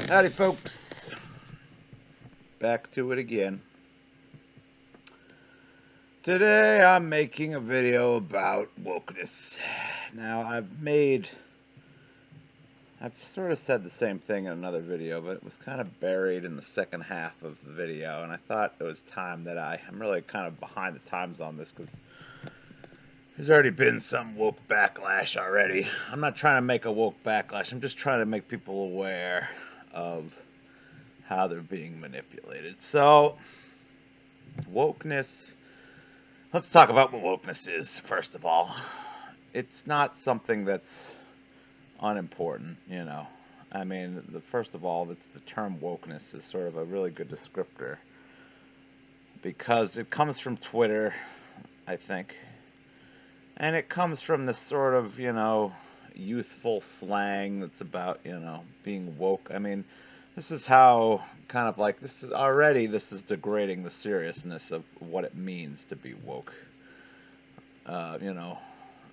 Howdy, folks. Back to it again. Today I'm making a video about wokeness. Now, I've sort of said the same thing in another video, but it was kind of buried in the second half of the video, and I thought it was time that I'm really kind of behind the times on this because there's already been some woke backlash already. I'm not trying to make a woke backlash, I'm just trying to make people aware of how they're being manipulated. So, wokeness. Let's talk about what wokeness is, first of all. It's not something that's unimportant, you know. I mean, first of all, the term wokeness is sort of a really good descriptor because it comes from Twitter, I think. And it comes from this sort of, youthful slang that's about, being woke. I mean, this is how kind of like this is degrading the seriousness of what it means to be woke. You know,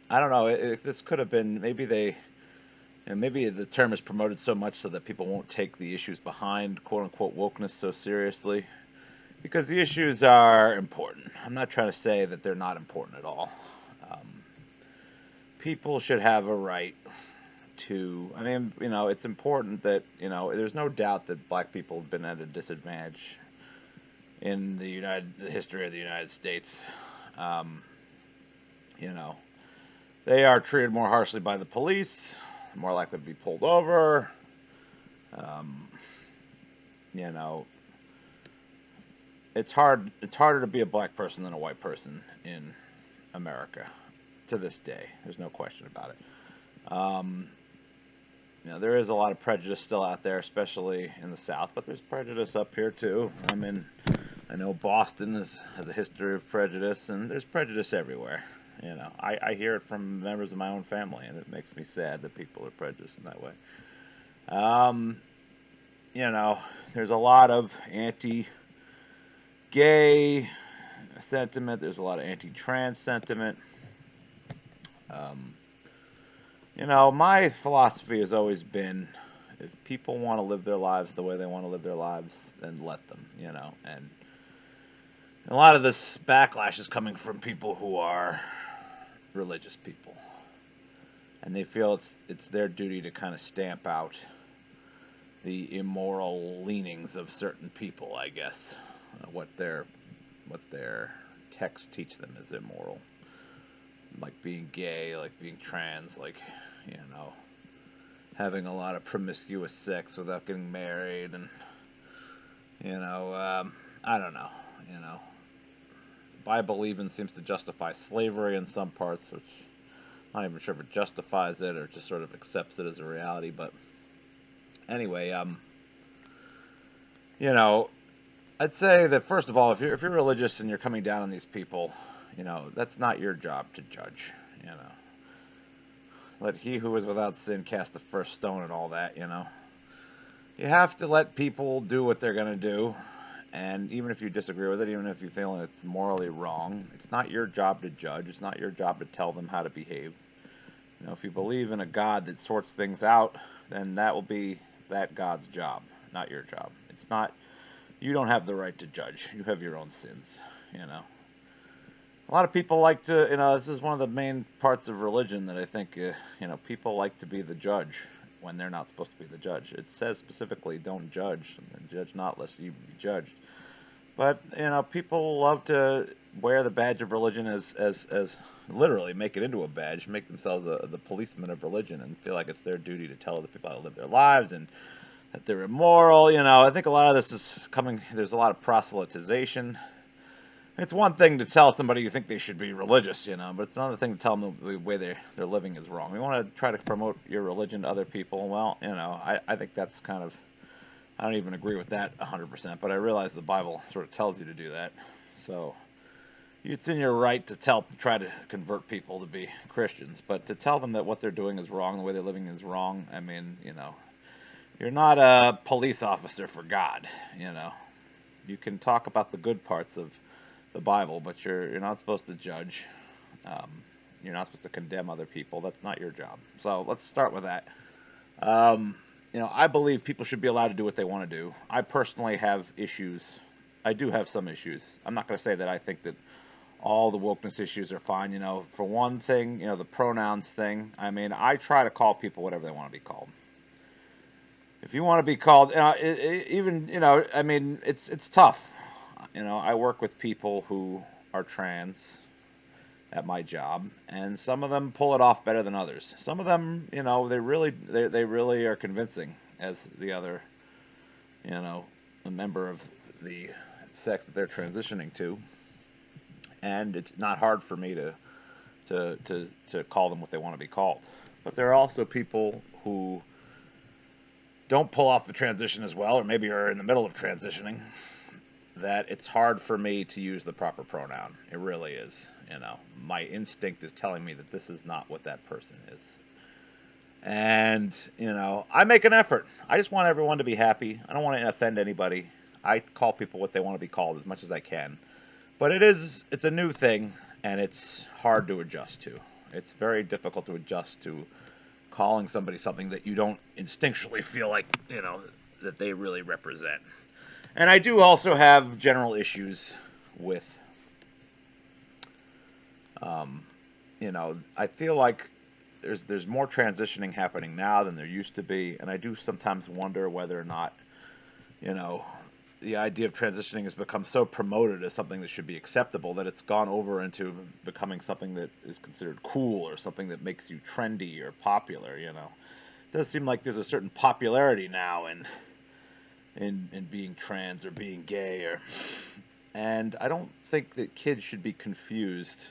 I don't know if this could have been maybe the term is promoted so much so that people won't take the issues behind quote unquote wokeness so seriously because the issues are important. I'm not trying to say that they're not important at all. Um, People should have a right to. I mean, it's important that there's no doubt that black people have been at a disadvantage in the history of the United States. Um, you know, they are treated more harshly by the police, more likely to be pulled over. Um, you know, it's hard. It's harder to be a black person than a white person in America to this day. There's no question about it. There is a lot of prejudice still out there, especially in the South, but there's prejudice up here too. I know Boston has a history of prejudice, and there's prejudice everywhere. I hear it from members of my own family, and it makes me sad that people are prejudiced in that way. Um, you know, there's a lot of anti-gay sentiment. There's a lot of anti-trans sentiment. Um, my philosophy has always been if people want to live their lives the way they want to live their lives, then let them, And a lot of this backlash is coming from people who are religious people. And they feel it's their duty to kind of stamp out the immoral leanings of certain people, I guess. What their texts teach them is immoral. Like being gay, like being trans, like, you know, having a lot of promiscuous sex without getting married, and I don't know. You know, the Bible even seems to justify slavery in some parts, which I'm not even sure if it justifies it or just sort of accepts it as a reality. But anyway, you know, I'd say that first of all, if you're religious and you're coming down on these people, that's not your job to judge. You know, let he who is without sin cast the first stone and all that. You have to let people do what they're gonna do, and even if you disagree with it, even if you feel it's morally wrong, it's not your job to judge. It's not your job to tell them how to behave. If you believe in a God that sorts things out, then that will be that God's job, not your job. It's not. You don't have the right to judge. You have your own sins. A lot of people like to. This is one of the main parts of religion that I think. People like to be the judge when they're not supposed to be the judge. It says specifically, "Don't judge, and judge not, lest you be judged." But people love to wear the badge of religion as literally make it into a badge, make themselves the policeman of religion, and feel like it's their duty to tell other people how to live their lives and that they're immoral. I think a lot of this is coming. There's a lot of proselytization. It's one thing to tell somebody you think they should be religious, but it's another thing to tell them the way they're living is wrong. We want to try to promote your religion to other people. Well, I think that's kind of. I don't even agree with that 100%, but I realize the Bible sort of tells you to do that. So it's in your right to try to convert people to be Christians, but to tell them that what they're doing is wrong, the way they're living is wrong. I mean, you're not a police officer for God. You can talk about the good parts of the Bible, but you're not supposed to judge. Um, you're not supposed to condemn other people. That's not your job. So let's start with that. Um, I believe people should be allowed to do what they want to do. I personally have issues. I do have some issues. I'm not going to say that I think that all the wokeness issues are fine. For one thing, the pronouns thing. I mean, I try to call people whatever they want to be called. If you want to be called, even, I mean, it's tough. I work with people who are trans at my job, and some of them pull it off better than others. Some of them, they really are convincing as the other, a member of the sex that they're transitioning to, and it's not hard for me to call them what they want to be called. But there are also people who don't pull off the transition as well, or maybe are in the middle of transitioning, that it's hard for me to use the proper pronoun. It really is. My instinct is telling me that this is not what that person is. And, I make an effort. I just want everyone to be happy. I don't want to offend anybody. I call people what they want to be called as much as I can. But it's a new thing, and it's hard to adjust to. It's very difficult to adjust to calling somebody something that you don't instinctually feel like, that they really represent. And I do also have general issues with, I feel like there's more transitioning happening now than there used to be, and I do sometimes wonder whether or not, the idea of transitioning has become so promoted as something that should be acceptable that it's gone over into becoming something that is considered cool or something that makes you trendy or popular. It does seem like there's a certain popularity now in being trans or being gay, and I don't think that kids should be confused.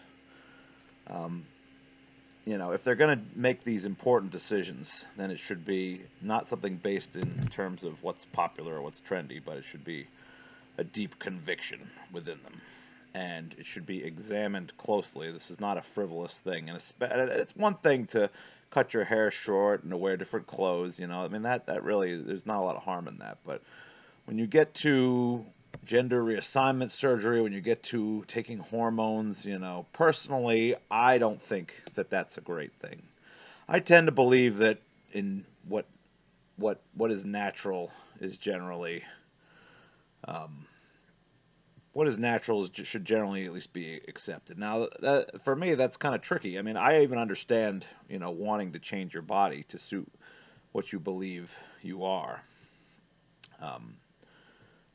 If they're going to make these important decisions, then it should be not something based in terms of what's popular or what's trendy, but it should be a deep conviction within them. And it should be examined closely. This is not a frivolous thing. And it's one thing to cut your hair short and to wear different clothes, I mean, that really, there's not a lot of harm in that. But when you get to gender reassignment surgery, when you get to taking hormones, personally, I don't think that that's a great thing. I tend to believe that in what is natural is generally what is natural should generally at least be accepted. Now, for me, that's kind of tricky. I mean, I even understand, wanting to change your body to suit what you believe you are. Um,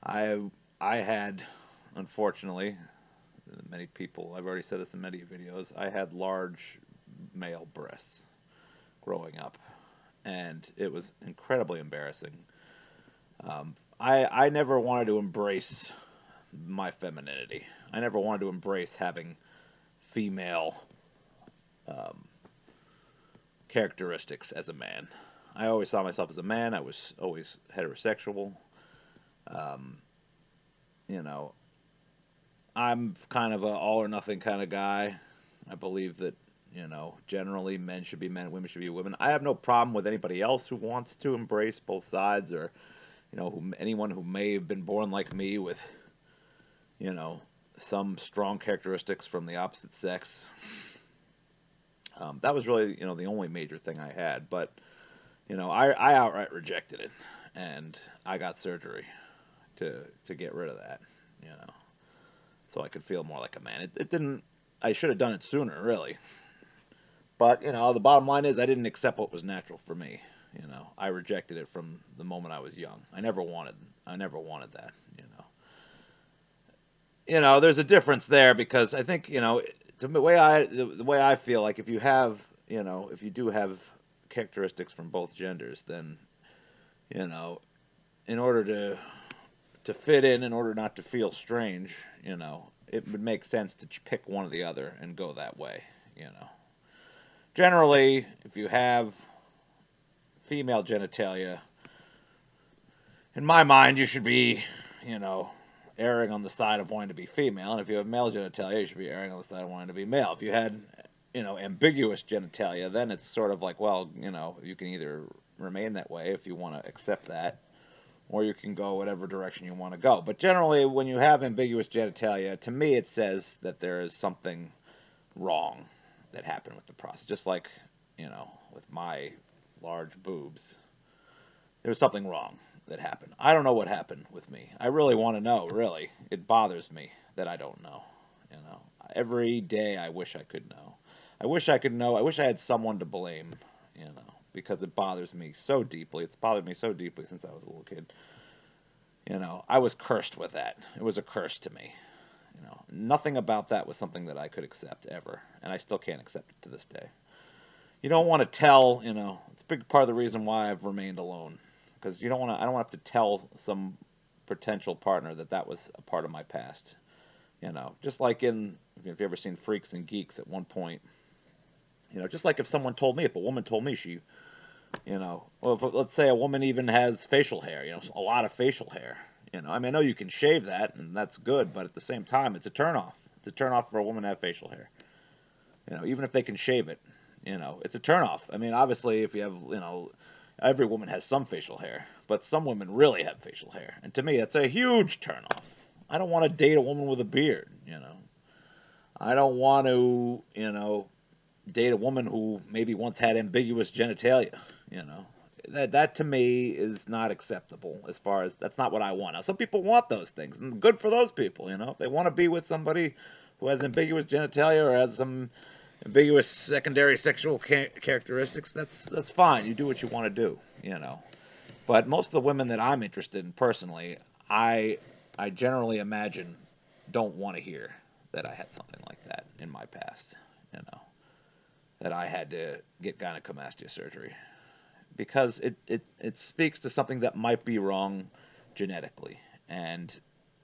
I I had, unfortunately, many people, I've already said this in many videos, I had large male breasts growing up, and it was incredibly embarrassing. I never wanted to embrace my femininity. I never wanted to embrace having female um, characteristics as a man. I always saw myself as a man. I was always heterosexual. Um, you know, I'm kind of a all or nothing kind of guy. I believe that, generally men should be men, women should be women. I have no problem with anybody else who wants to embrace both sides, or, anyone who may have been born like me with, you know, some strong characteristics from the opposite sex. That was really, the only major thing I had. But, I outright rejected it, and I got surgery to get rid of that, so I could feel more like a man. It didn't. I should have done it sooner, really. But the bottom line is I didn't accept what was natural for me. I rejected it from the moment I was young. I never wanted. I never wanted that. There's a difference there because I think the way I feel like if you have if you do have characteristics from both genders, then in order to fit in order not to feel strange, it would make sense to pick one or the other and go that way. Generally, if you have female genitalia, in my mind, you should be, erring on the side of wanting to be female. And if you have male genitalia, you should be erring on the side of wanting to be male. If you had, ambiguous genitalia, then it's sort of like, well, you can either remain that way if you want to accept that, or you can go whatever direction you want to go. But generally, when you have ambiguous genitalia, to me, it says that there is something wrong that happened with the process. Just like, with my large boobs. there was something wrong that happened. I don't know what happened with me. I really want to know, really. It bothers me that I don't know. You know, every day I wish I could know. I wish I could know. I wish I had someone to blame, you know, because it bothers me so deeply. It's bothered me so deeply since I was a little kid. You know, I was cursed with that. It was a curse to me. You know, nothing about that was something that I could accept ever, and I still can't accept it to this day. You don't want to tell, you know, it's a big part of the reason why I've remained alone, because you don't want to. I don't want to have to tell some potential partner that that was a part of my past. You know, just like in, if you've ever seen Freaks and Geeks at one point, you know, just like if someone told me, if a woman told me she, you know, well, if, let's say a woman even has facial hair, you know, a lot of facial hair, you know, I mean, I know you can shave that and that's good, but at the same time, it's a turnoff. It's a turnoff for a woman to have facial hair, you know, even if they can shave it, you know, it's a turnoff. I mean, obviously, if you have, you know, every woman has some facial hair, but some women really have facial hair, and to me, that's a huge turnoff. I don't want to date a woman with a beard, you know. I don't want to, you know, date a woman who maybe once had ambiguous genitalia, you know. That to me is not acceptable as far as that's not what I want. Now some people want those things, and good for those people, you know. If they want to be with somebody who has ambiguous genitalia or has some ambiguous secondary sexual characteristics, that's fine. You do what you want to do, you know. But most of the women that I'm interested in personally, I I generally imagine don't want to hear that I had something like that in my past, you know, that I had to get gynecomastia surgery because it speaks to something that might be wrong genetically. And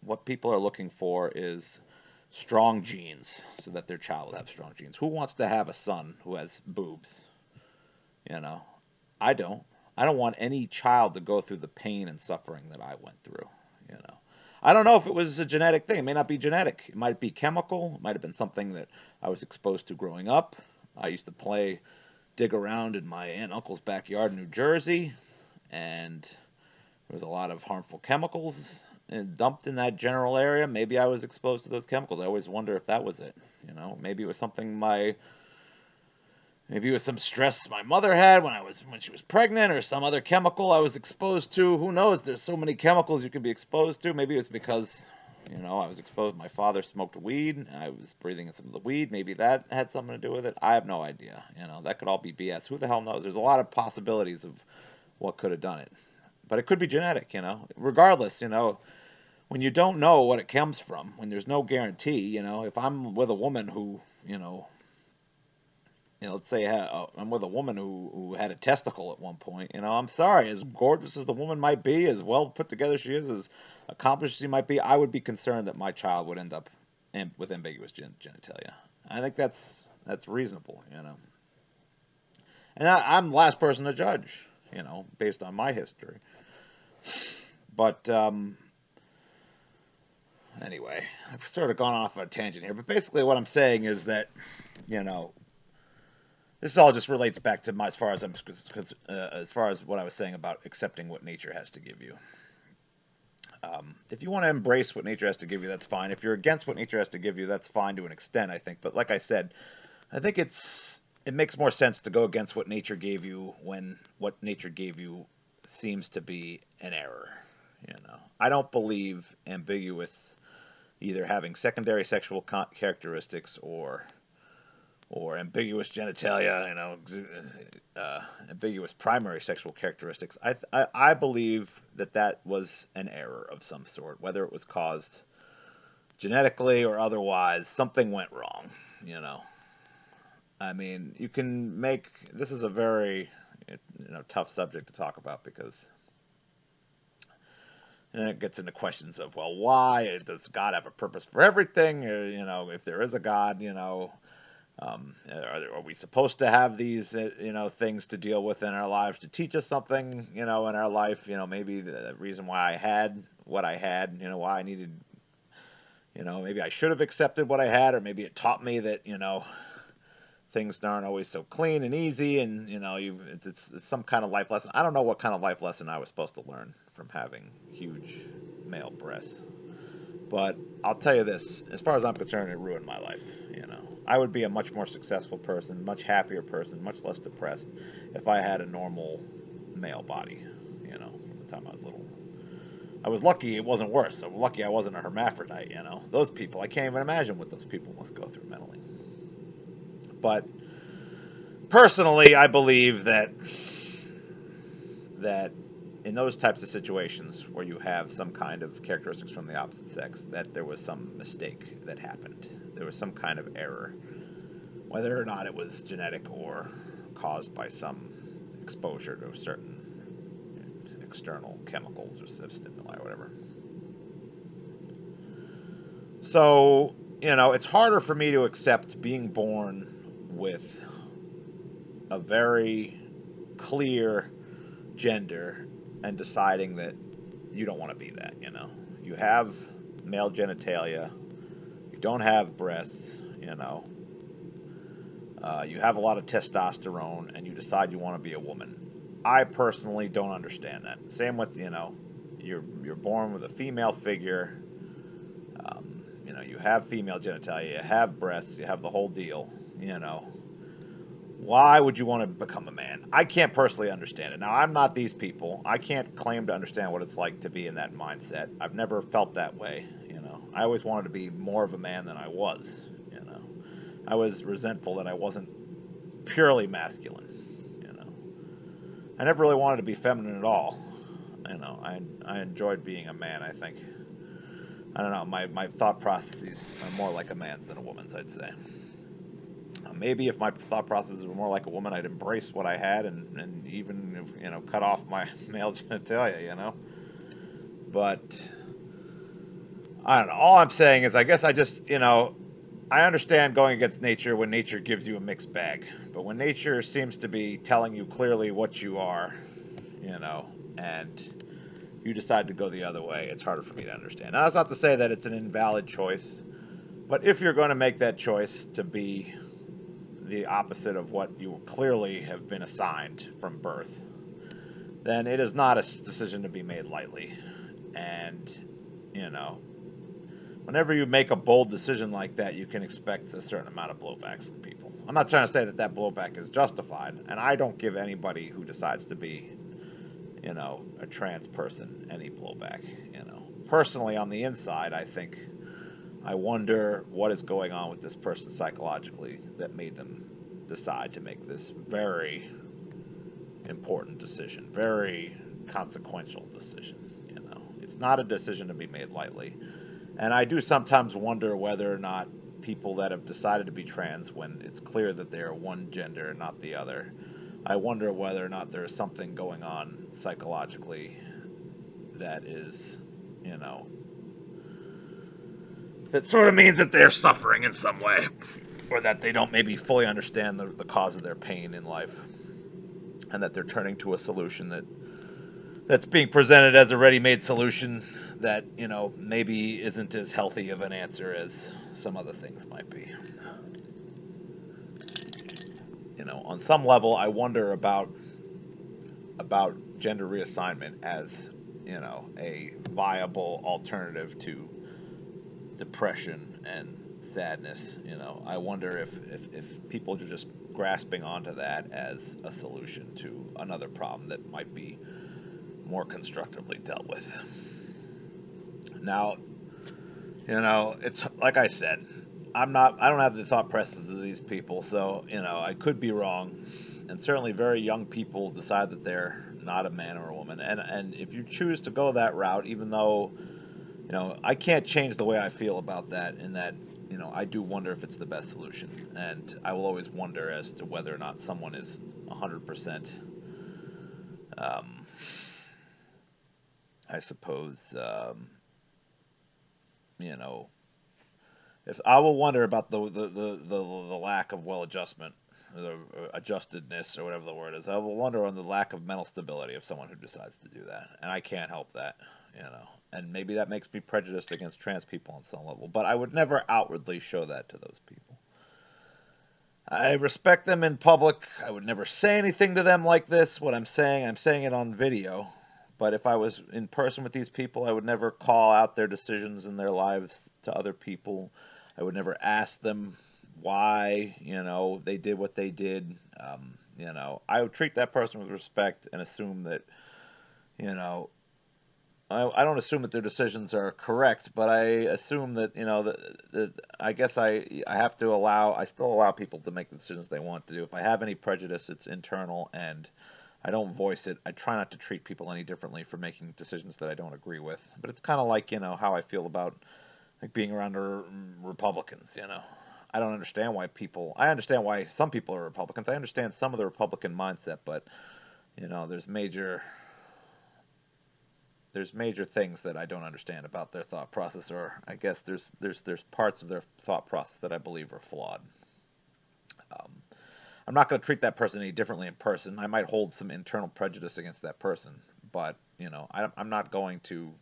what people are looking for is strong genes so that their child will have strong genes. Who wants to have a son who has boobs? You know, I don't. I don't want any child to go through the pain and suffering that I went through, you know. I don't know if it was a genetic thing. It may not be genetic. It might be chemical. It might have been something that I was exposed to growing up. I used to dig around in my aunt and uncle's backyard in New Jersey, and there was a lot of harmful chemicals dumped in that general area. Maybe I was exposed to those chemicals. I always wonder if that was it. You know, maybe it was something maybe it was some stress my mother had when she was pregnant, or some other chemical I was exposed to. Who knows? There's so many chemicals you can be exposed to. Maybe it's because, you know, I was exposed. My father smoked weed, and I was breathing in some of the weed. Maybe that had something to do with it. I have no idea. You know, that could all be BS. Who the hell knows? There's a lot of possibilities of what could have done it, but it could be genetic. You know, regardless, you know, when you don't know what it comes from, when there's no guarantee, you know, if I'm with a woman who, let's say I'm with a woman who had a testicle at one point. You know, I'm sorry, as gorgeous as the woman might be, as well put together she is, as accomplished as she might be, I would be concerned that my child would end up with ambiguous genitalia. I think that's reasonable, you know. And I'm the last person to judge, you know, based on my history. But anyway, I've sort of gone off on a tangent here. But basically, what I'm saying is that, you know, this all just relates back to as far as as far as what I was saying about accepting what nature has to give you. If you want to embrace what nature has to give you, that's fine. If you're against what nature has to give you, that's fine to an extent, I think. But like I said, I think it makes more sense to go against what nature gave you when what nature gave you seems to be an error. You know, I don't believe ambiguous either having secondary sexual characteristics or ambiguous genitalia, you know, ambiguous primary sexual characteristics. I believe that was an error of some sort, whether it was caused genetically or otherwise. Something went wrong, you know. I mean, you can make this is a very tough subject to talk about because it gets into questions of, well, why does God have a purpose for everything? You know, if there is a God, you know. Are we supposed to have these, things to deal with in our lives to teach us something, in our life? You know, maybe the reason why I had what I had, why I needed, maybe I should have accepted what I had, or maybe it taught me that, things aren't always so clean and easy, and it's some kind of life lesson. I don't know what kind of life lesson I was supposed to learn from having huge male breasts. But I'll tell you this, as far as I'm concerned, it ruined my life. I would be a much more successful person, much happier person, much less depressed if I had a normal male body. from the time I was little. I was lucky it wasn't worse. I'm lucky I wasn't a hermaphrodite, Those people, I can't even imagine what those people must go through mentally. But personally, I believe that in those types of situations where you have some kind of characteristics from the opposite sex, that there was some mistake that happened. There was some kind of error, whether or not it was genetic or caused by some exposure to certain external chemicals or stimuli or whatever. So, it's harder for me to accept being born with a very clear gender and deciding that you don't want to be that. You have male genitalia, you don't have breasts, you have a lot of testosterone, and you decide you want to be a woman. I personally don't understand that. Same with, you're born with a female figure. You have female genitalia, you have breasts, you have the whole deal. Why would you want to become a man? I can't personally understand it. Now, I'm not these people. I can't claim to understand what it's like to be in that mindset. I've never felt that way. I always wanted to be more of a man than I was. I was resentful that I wasn't purely masculine. I never really wanted to be feminine at all. I enjoyed being a man, I think. I don't know, my thought processes are more like a man's than a woman's, I'd say. Maybe if my thought processes were more like a woman, I'd embrace what I had and even, cut off my male genitalia, But, I don't know. All I'm saying is I guess I just, I understand going against nature when nature gives you a mixed bag. But when nature seems to be telling you clearly what you are, and you decide to go the other way, it's harder for me to understand. Now, that's not to say that it's an invalid choice, but if you're going to make that choice to be the opposite of what you clearly have been assigned from birth, then it is not a decision to be made lightly. And, whenever you make a bold decision like that, you can expect a certain amount of blowback from people. I'm not trying to say that blowback is justified, and I don't give anybody who decides to be a trans person any blowback. Personally, on the inside, I wonder what is going on with this person psychologically that made them decide to make this very important decision, very consequential decision. It's not a decision to be made lightly, and I do sometimes wonder whether or not people that have decided to be trans when it's clear that they are one gender and not the other, I wonder whether or not there's something going on psychologically that is, that sort of means that they're suffering in some way, or that they don't maybe fully understand the cause of their pain in life, and that they're turning to a solution that's being presented as a ready-made solution that, maybe isn't as healthy of an answer as some other things might be. On some level, I wonder about gender reassignment as, a viable alternative to depression and sadness. I wonder if people are just grasping onto that as a solution to another problem that might be more constructively dealt with. Now, it's like I said, I don't have the thought processes of these people, so, I could be wrong. And certainly very young people decide that they're not a man or a woman. And if you choose to go that route, even though, I can't change the way I feel about that, in that, I do wonder if it's the best solution. And I will always wonder as to whether or not someone is 100%, I suppose, if I will wonder about the lack of well adjustment, the adjustedness, or whatever the word is. I will wonder on the lack of mental stability of someone who decides to do that, and I can't help that, And maybe that makes me prejudiced against trans people on some level, but I would never outwardly show that to those people. I respect them in public. I would never say anything to them like this. What I'm saying it on video. But if I was in person with these people, I would never call out their decisions in their lives to other people. I would never ask them why, they did what they did. I would treat that person with respect and assume that, You know, I don't assume that their decisions are correct, but I assume that I guess I have to allow I still allow people to make the decisions they want to do. If I have any prejudice, it's internal, and I don't voice it. I try not to treat people any differently for making decisions that I don't agree with. But it's kind of like how I feel about like being around Republicans. I don't understand why people. I understand why some people are Republicans. I understand some of the Republican mindset, but there's major things that I don't understand about their thought process, or I guess there's parts of their thought process that I believe are flawed. Um, I'm not going to treat that person any differently in person. I might hold some internal prejudice against that person, but I'm not going to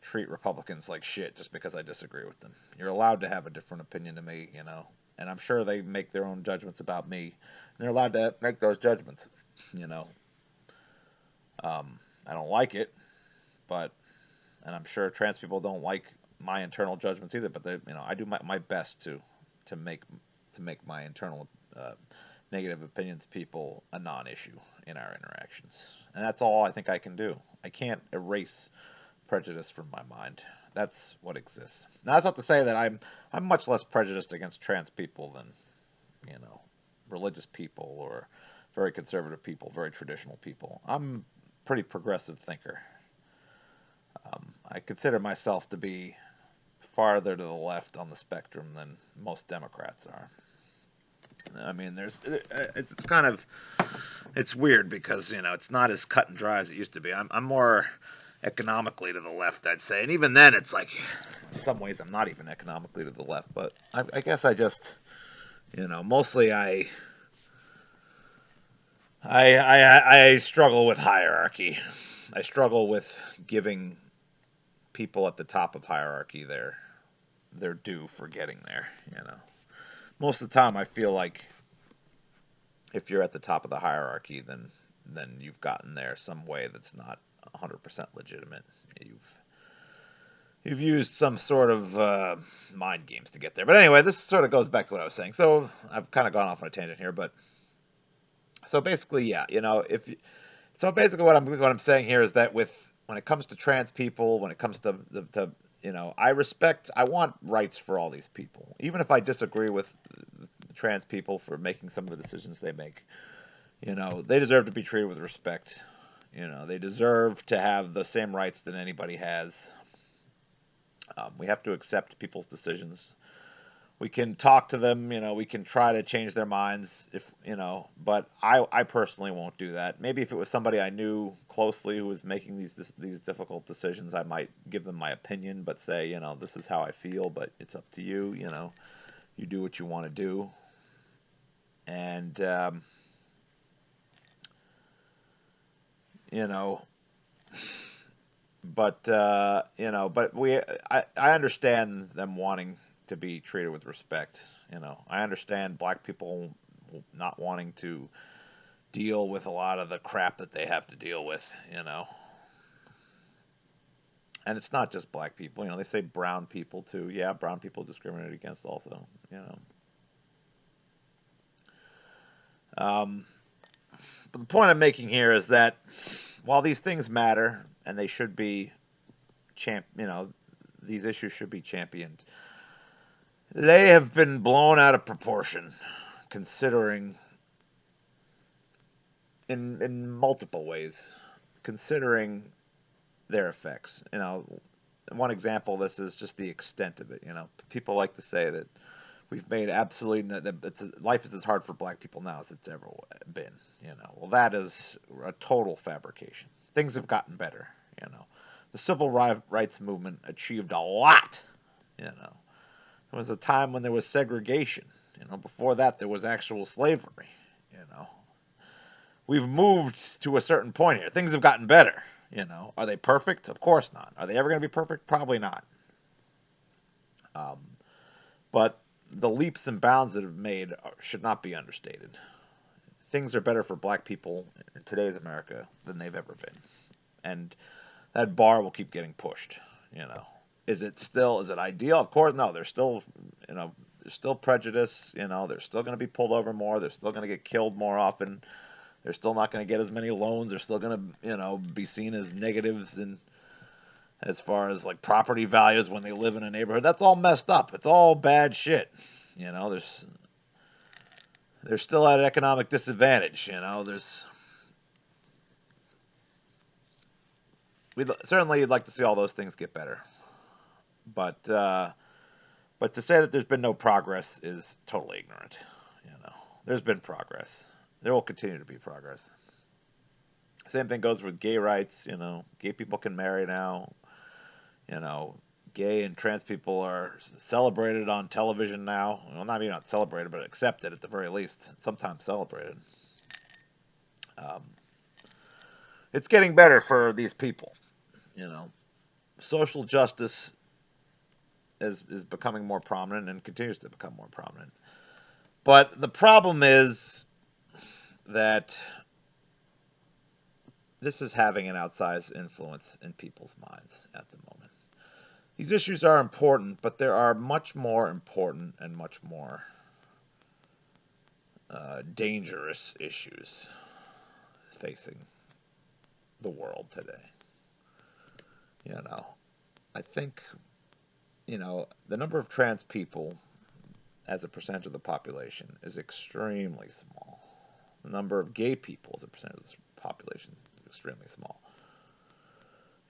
treat Republicans like shit just because I disagree with them. You're allowed to have a different opinion to me, and I'm sure they make their own judgments about me. And they're allowed to make those judgments. You know, I don't like it, but and I'm sure trans people don't like my internal judgments either. But I do my best to make my internal negative opinions of people a non-issue in our interactions, and that's all I think I can do. I can't erase prejudice from my mind. That's what exists. Now, that's not to say that I'm much less prejudiced against trans people than religious people or very conservative people, very traditional people. I'm a pretty progressive thinker. I consider myself to be farther to the left on the spectrum than most Democrats are. I mean, it's weird because it's not as cut and dry as it used to be. I'm more economically to the left, I'd say, and even then, it's like in some ways I'm not even economically to the left. But I guess I just mostly I struggle with hierarchy. I struggle with giving people at the top of hierarchy their due for getting there. Most of the time, I feel like if you're at the top of the hierarchy, then you've gotten there some way that's not 100% legitimate. You've used some sort of mind games to get there. But anyway, this sort of goes back to what I was saying. So I've kind of gone off on a tangent here, but so basically, yeah, so basically what I'm saying here is that when it comes to trans people, when it comes to I want rights for all these people, even if I disagree with the trans people for making some of the decisions they make. They deserve to be treated with respect. They deserve to have the same rights that anybody has. We have to accept people's decisions. We can talk to them, we can try to change their minds but I personally won't do that. Maybe if it was somebody I knew closely who was making these difficult decisions, I might give them my opinion, but say, this is how I feel, but it's up to you, you do what you want to do. And, you know, I understand them wanting to be treated with respect. I understand black people not wanting to deal with a lot of the crap that they have to deal with. And it's not just black people. They say brown people too. Yeah, brown people discriminated against also. Um, but the point I'm making here is that while these things matter and they should be these issues should be championed. They have been blown out of proportion, considering in multiple ways, considering their effects. One example of this is just the extent of it. People like to say that we've made absolutely that life is as hard for black people now as it's ever been. Well, that is a total fabrication. Things have gotten better. The civil rights movement achieved a lot. There was a time when there was segregation. Before that there was actual slavery. You know, we've moved to a certain point here. Things have gotten better. Are they perfect? Of course not. Are they ever going to be perfect? Probably not. Um, but the leaps and bounds that have made should not be understated. Things are better for black people in today's America than they've ever been, and that bar will keep getting pushed. Is it ideal? Of course, no. There's still prejudice. They're still going to be pulled over more. They're still going to get killed more often. They're still not going to get as many loans. They're still going to, be seen as negatives in as far as like property values when they live in a neighborhood. That's all messed up. It's all bad shit. They're still at an economic disadvantage. We certainly you'd like to see all those things get better, but to say that there's been no progress is totally ignorant. There's been progress. There will continue to be progress. Same thing goes with gay rights. Gay people can marry now. You know, Gay and trans people are celebrated on television now. Well, not even not celebrated, but accepted at the very least. Sometimes celebrated. Um, it's getting better for these people. You know, social justice is becoming more prominent and continues to become more prominent. But the problem is that this is having an outsized influence in people's minds at the moment. These issues are important, but there are much more important and much more dangerous issues facing the world today. I think, the number of trans people as a percentage of the population is extremely small. The number of gay people as a percentage of the population is extremely small.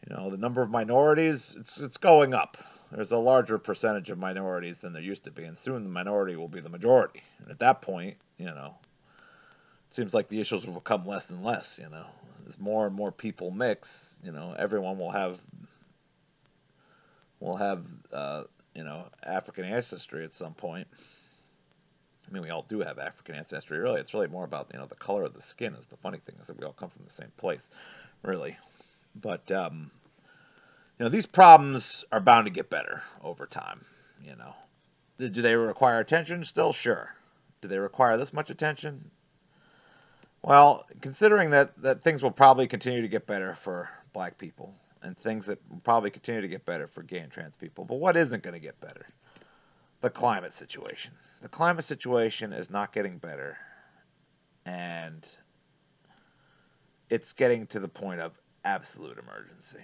The number of minorities, it's going up. There's a larger percentage of minorities than there used to be, and soon the minority will be the majority. And at that point, it seems like the issues will become less and less. As more and more people mix, everyone will have African ancestry at some point. I mean, we all do have African ancestry, really. It's really more about, the color of the skin is the funny thing, is that we all come from the same place, really. But, these problems are bound to get better over time, Do they require attention? Still, sure. Do they require this much attention? Well, considering that things will probably continue to get better for black people, and things that will probably continue to get better for gay and trans people, but what isn't going to get better? The climate situation. The climate situation is not getting better, and it's getting to the point of absolute emergency.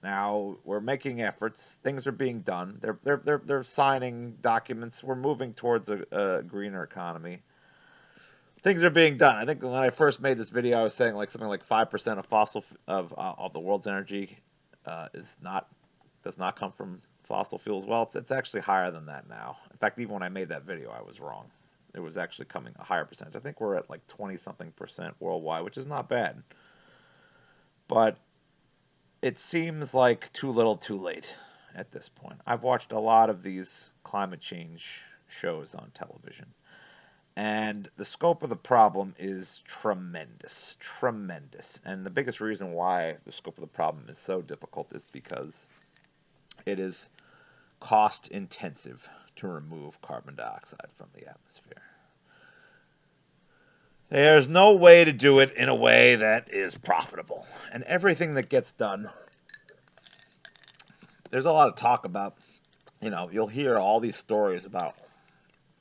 Now we're making efforts. Things are being done. They're signing documents. We're moving towards a greener economy. Things are being done. I think when I first made this video, I was saying something like 5% of the world's energy does not come from fossil fuels. Well, it's actually higher than that now. In fact, even when I made that video, I was wrong. It was actually coming a higher percentage. I think we're at 20-something% worldwide, which is not bad. But it seems like too little too late at this point. I've watched a lot of these climate change shows on television, and the scope of the problem is tremendous. And the biggest reason why the scope of the problem is so difficult is because it is cost intensive to remove carbon dioxide from the atmosphere. There's no way to do it in a way that is profitable. And everything that gets done, there's a lot of talk about, you'll hear all these stories about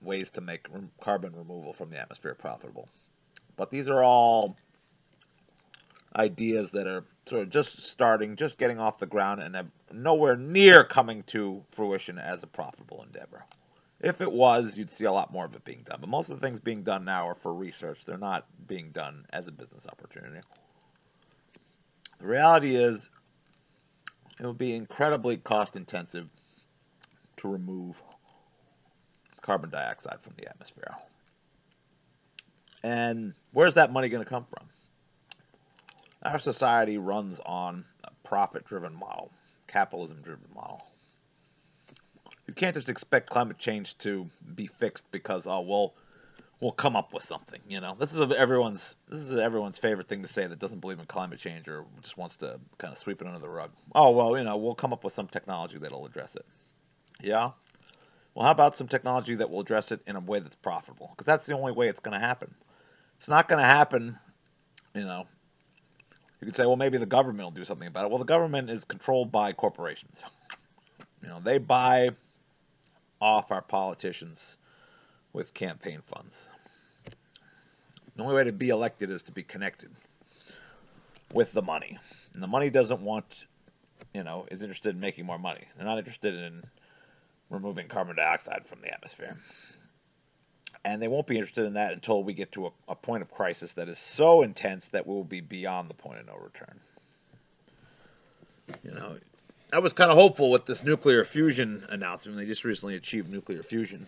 ways to make carbon removal from the atmosphere profitable. But these are all ideas that are sort of just starting, just getting off the ground, and have nowhere near coming to fruition as a profitable endeavor. If it was, you'd see a lot more of it being done. But most of the things being done now are for research. They're not being done as a business opportunity. The reality is, it will be incredibly cost intensive to remove carbon dioxide from the atmosphere. And where's that money going to come from? Our society runs on a profit-driven model, capitalism-driven model. You can't just expect climate change to be fixed because we'll come up with something. This is everyone's favorite thing to say that doesn't believe in climate change or just wants to kind of sweep it under the rug. Oh well, we'll come up with some technology that'll address it. Yeah. Well, how about some technology that will address it in a way that's profitable? Because that's the only way it's going to happen. It's not going to happen. You could say, well, maybe the government will do something about it. Well, the government is controlled by corporations. They buy off our politicians with campaign funds. The only way to be elected is to be connected with the money. And the money doesn't want, is interested in making more money. They're not interested in removing carbon dioxide from the atmosphere. And they won't be interested in that until we get to a point of crisis that is so intense that we will be beyond the point of no return. I was kind of hopeful with this nuclear fusion announcement. They just recently achieved nuclear fusion.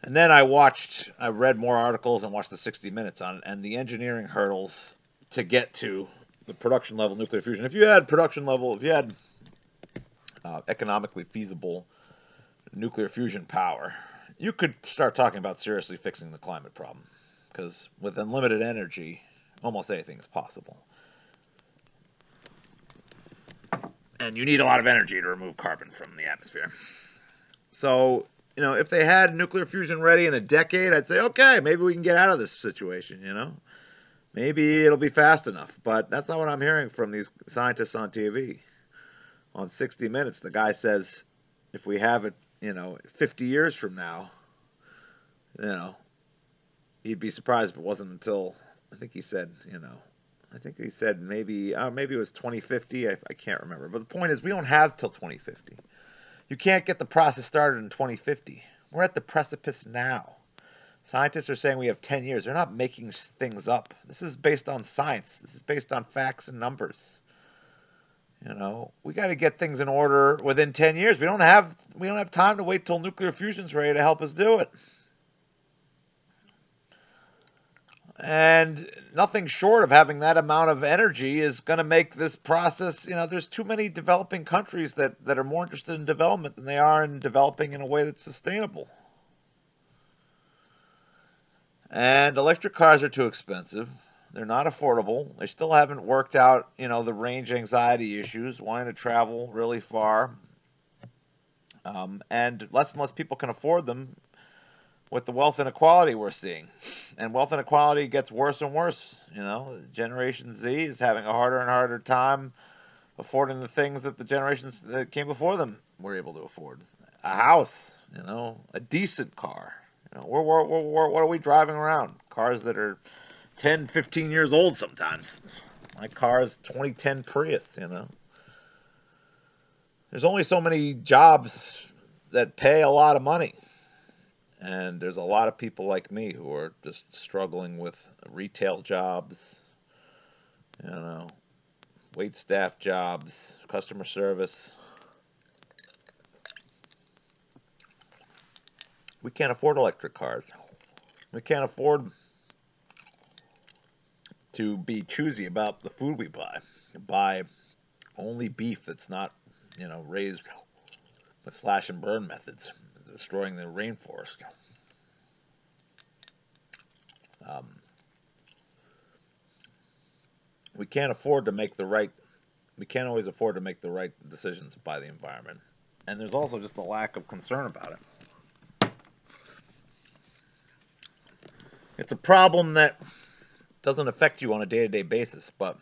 And then I read more articles and watched the 60 Minutes on it, and the engineering hurdles to get to the production level nuclear fusion. If you had economically feasible nuclear fusion power, you could start talking about seriously fixing the climate problem. Because with unlimited energy, almost anything is possible. And you need a lot of energy to remove carbon from the atmosphere. So, if they had nuclear fusion ready in a decade, I'd say, okay, maybe we can get out of this situation, Maybe it'll be fast enough. But that's not what I'm hearing from these scientists on TV. On 60 Minutes, the guy says, if we have it, 50 years from now, he'd be surprised if it wasn't until, I think he said maybe it was 2050. I can't remember. But the point is, we don't have till 2050. You can't get the process started in 2050. We're at the precipice now. Scientists are saying we have 10 years. They're not making things up. This is based on science. This is based on facts and numbers. We got to get things in order within 10 years. We don't have time to wait till nuclear fusion's ready to help us do it. And nothing short of having that amount of energy is going to make this process, there's too many developing countries that are more interested in development than they are in developing in a way that's sustainable. And electric cars are too expensive. They're not affordable. They still haven't worked out, the range anxiety issues, wanting to travel really far. And less people can afford them with the wealth inequality we're seeing. And wealth inequality gets worse and worse. Generation Z is having a harder and harder time affording the things that the generations that came before them were able to afford. A house, a decent car. What are we driving around? Cars that are 10, 15 years old sometimes. My car's 2010 Prius, There's only so many jobs that pay a lot of money. And there's a lot of people like me who are just struggling with retail jobs, wait staff jobs, customer service. We can't afford electric cars. We can't afford to be choosy about the food we buy. Buy only beef that's not, raised with slash and burn methods, destroying the rainforest. We can't afford to make the right. We can't always afford to make the right decisions by the environment, and there's also just a lack of concern about it. It's a problem that doesn't affect you on a day-to-day basis, but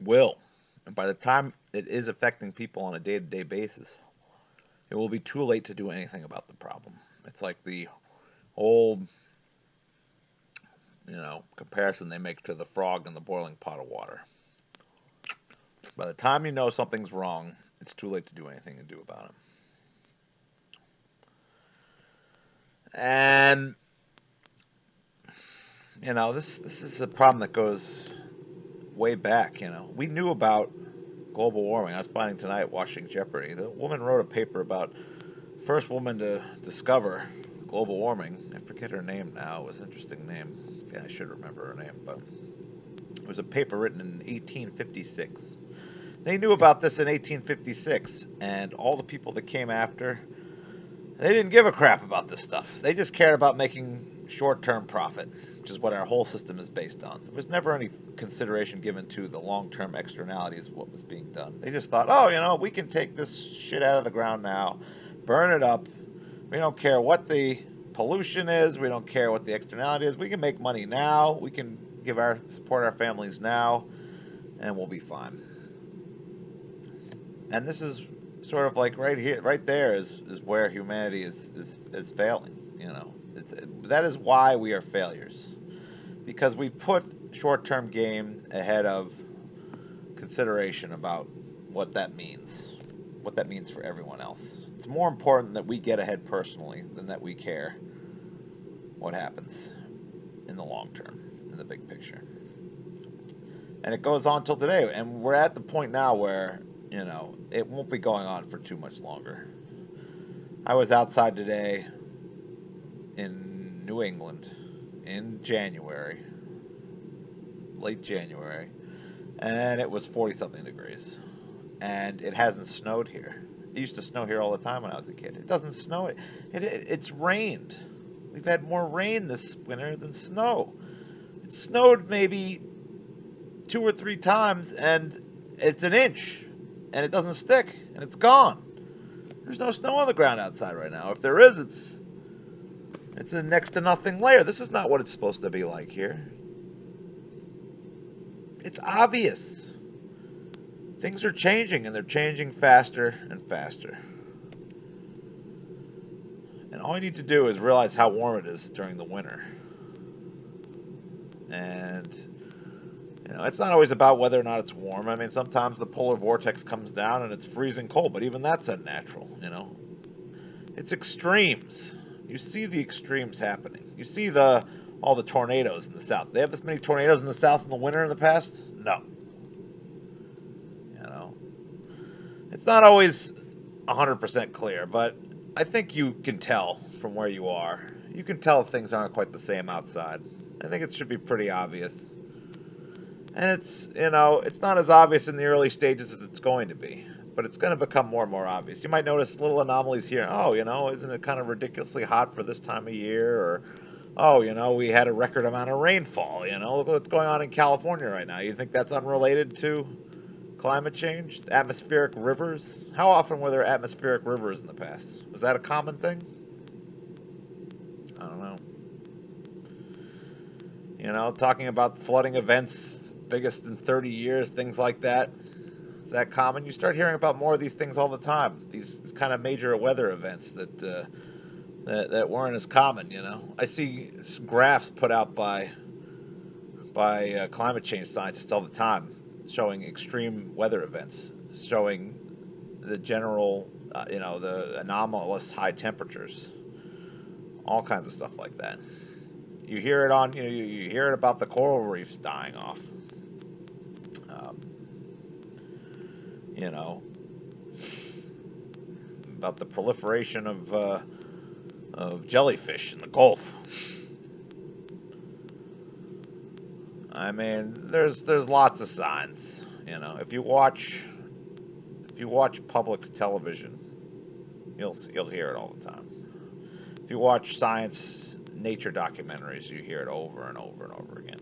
will. And by the time it is affecting people on a day-to-day basis, it will be too late to do anything about the problem. It's like the old, comparison they make to the frog in the boiling pot of water. By the time you know something's wrong, it's too late to do anything to do about it. And, this is a problem that goes way back, We knew about global warming. I was finding tonight watching Jeopardy. The woman wrote a paper about first woman to discover global warming. I forget her name now. It was an interesting name. Yeah, I should remember her name, but it was a paper written in 1856. They knew about this in 1856, and all the people that came after, they didn't give a crap about this stuff. They just cared about making short-term profit, which is what our whole system is based on. There was never any consideration given to the long-term externalities of what was being done. They just thought, we can take this shit out of the ground now, burn it up. We don't care what the pollution is. We don't care what the externality is. We can make money now. We can support our families now, and we'll be fine. And this is sort of like right there is where humanity is failing. That is why we are failures. because we put short-term gain ahead of consideration about what that means for everyone else. It's more important that we get ahead personally than that we care what happens in the long term, in the big picture. And it goes on till today, and we're at the point now where, it won't be going on for too much longer. I was outside today in New England in January, late January, and it was 40 something degrees. And it hasn't snowed here. It used to snow here all the time when I was a kid. It doesn't snow. It's rained. We've had more rain this winter than snow. It snowed maybe 2 or 3 times, and it's an inch, and it doesn't stick, and it's gone. There's no snow on the ground outside right now. If there is, it's a next to nothing layer. This is not what it's supposed to be like here. It's obvious. Things are changing, and they're changing faster and faster. And all you need to do is realize how warm it is during the winter. And, it's not always about whether or not it's warm. I mean, sometimes the polar vortex comes down and it's freezing cold, but even that's unnatural, It's extremes. You see the extremes happening. You see all the tornadoes in the South. They have this many tornadoes in the South in the winter in the past? No. It's not always 100% clear, but I think you can tell from where you are. You can tell things aren't quite the same outside. I think it should be pretty obvious. And it's not as obvious in the early stages as it's going to be, but it's going to become more and more obvious. You might notice little anomalies here. Oh, isn't it kind of ridiculously hot for this time of year? Or, oh, we had a record amount of rainfall. Look what's going on in California right now. You think that's unrelated to climate change? Atmospheric rivers? How often were there atmospheric rivers in the past? Was that a common thing? I don't know. Talking about flooding events, biggest in 30 years, things like that. Is that common? You start hearing about more of these things all the time. These kind of major weather events that weren't as common. I see graphs put out by climate change scientists all the time, showing extreme weather events, showing the general, the anomalous high temperatures, all kinds of stuff like that. You hear it you hear it about the coral reefs dying off. You know, about the proliferation of jellyfish in the Gulf. I mean, there's lots of signs. If you watch public television, you'll hear it all the time. If you watch science nature documentaries, you hear it over and over and over again.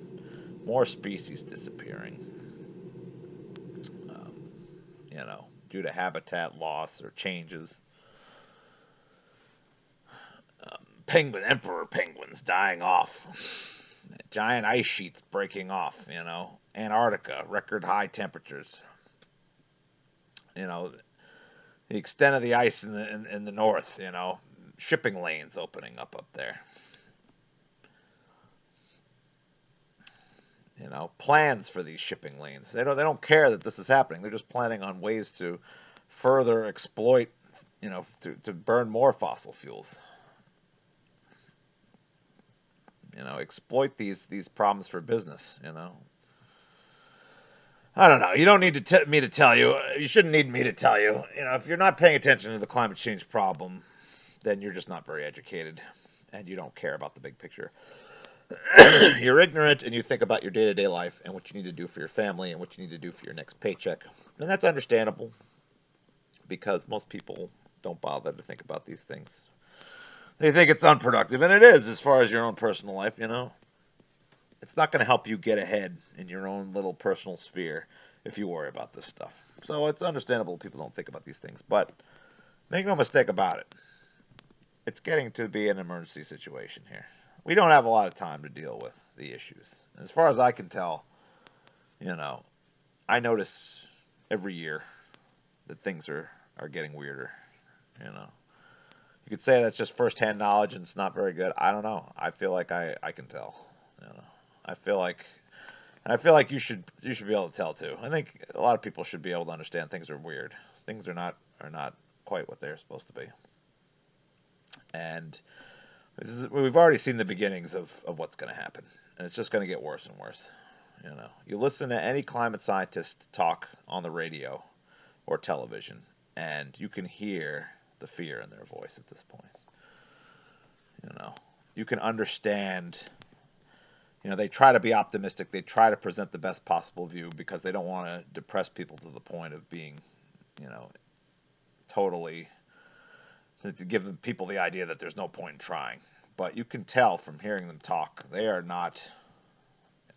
More species disappearing. Due to habitat loss or changes. Emperor penguins dying off. Giant ice sheets breaking off. Antarctica, record high temperatures. The extent of the ice in the north. Shipping lanes opening up there. Plans for these shipping lanes. They don't care that this is happening. They're just planning on ways to further exploit, to burn more fossil fuels. Exploit these problems for business. I don't know. You don't need me to tell you. You shouldn't need me to tell you. If you're not paying attention to the climate change problem, then you're just not very educated, and you don't care about the big picture. You're ignorant, and you think about your day-to-day life and what you need to do for your family and what you need to do for your next paycheck. And that's understandable, because most people don't bother to think about these things. They think it's unproductive, and it is as far as your own personal life, It's not going to help you get ahead in your own little personal sphere if you worry about this stuff. So it's understandable people don't think about these things, but make no mistake about it. It's getting to be an emergency situation here. We don't have a lot of time to deal with the issues. As far as I can tell, I notice every year that things are getting weirder. You could say that's just firsthand knowledge and it's not very good. I don't know. I feel like I can tell. I feel like you should be able to tell too. I think a lot of people should be able to understand things are weird. Things are not quite what they're supposed to be. And we've already seen the beginnings of what's going to happen, and it's just going to get worse and worse. You know, you listen to any climate scientist talk on the radio or television, and you can hear the fear in their voice at this point. You know, you can understand. You know, they try to be optimistic. They try to present the best possible view because they don't want to depress people to the point of being, you know, totally to give people the idea that there's no point in trying. But you can tell from hearing them talk, they are not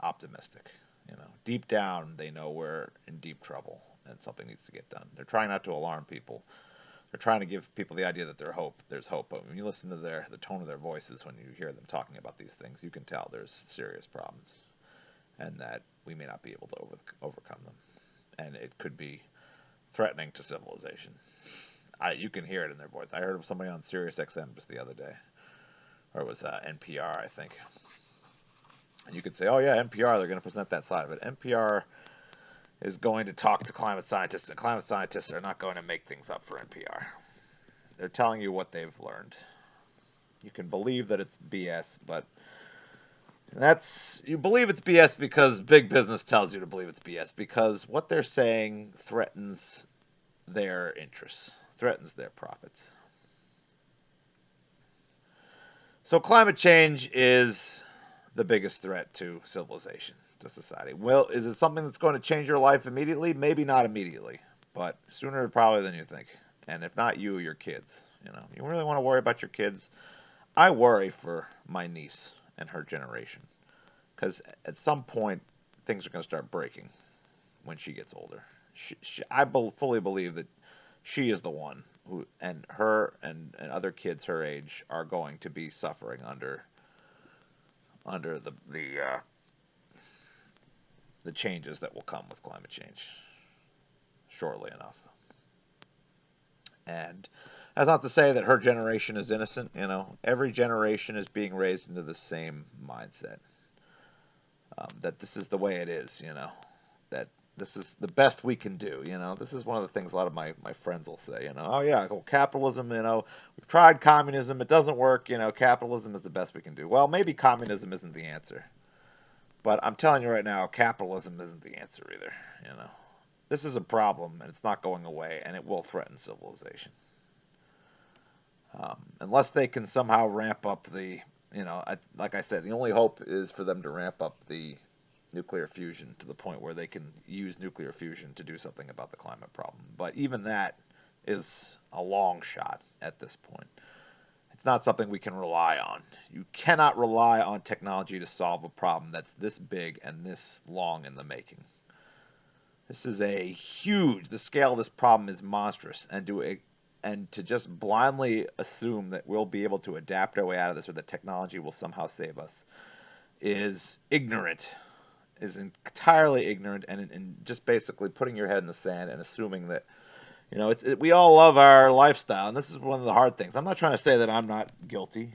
optimistic. You know, deep down, they know we're in deep trouble and something needs to get done. They're trying not to alarm people. They're trying to give people the idea that there's hope. But when you listen to the tone of their voices when you hear them talking about these things, you can tell there's serious problems and that we may not be able to overcome them. And it could be threatening to civilization. You can hear it in their voice. I heard of somebody on Sirius XM just the other day, or it was NPR, I think. And you could say, "Oh yeah, NPR, they're going to present that side of it." NPR is going to talk to climate scientists, and climate scientists are not going to make things up for NPR. They're telling you what they've learned. You can believe that it's BS, but you believe it's BS because big business tells you to believe it's BS because what they're saying threatens their interests, threatens their profits. So climate change is the biggest threat to civilization, to society. Well, is it something that's going to change your life immediately? Maybe not immediately, but sooner probably than you think. And if not you, your kids. You know, you really want to worry about your kids. I worry for my niece and her generation because at some point things are going to start breaking when she gets older. I fully believe that she is the one who, and her and other kids her age are going to be suffering under the changes that will come with climate change shortly enough. And that's not to say that her generation is innocent. You know, every generation is being raised into the same mindset. That this is the way it is. You know, that this is the best we can do. You know, this is one of the things a lot of my friends will say. You know, oh yeah, well, capitalism. You know, we've tried communism, it doesn't work. You know, capitalism is the best we can do. Well, maybe communism isn't the answer. But I'm telling you right now, capitalism isn't the answer either. You know, this is a problem, and it's not going away, and it will threaten civilization. Unless they can somehow ramp up like I said, the only hope is for them to ramp up the nuclear fusion to the point where they can use nuclear fusion to do something about the climate problem. But even that is a long shot at this point. It's not something we can rely on. You cannot rely on technology to solve a problem that's this big and this long in the making. This is the scale of this problem is monstrous, and to just blindly assume that we'll be able to adapt our way out of this or that technology will somehow save us is ignorant, is entirely ignorant, and just basically putting your head in the sand and assuming that, you know, we all love our lifestyle, and this is one of the hard things. I'm not trying to say that I'm not guilty.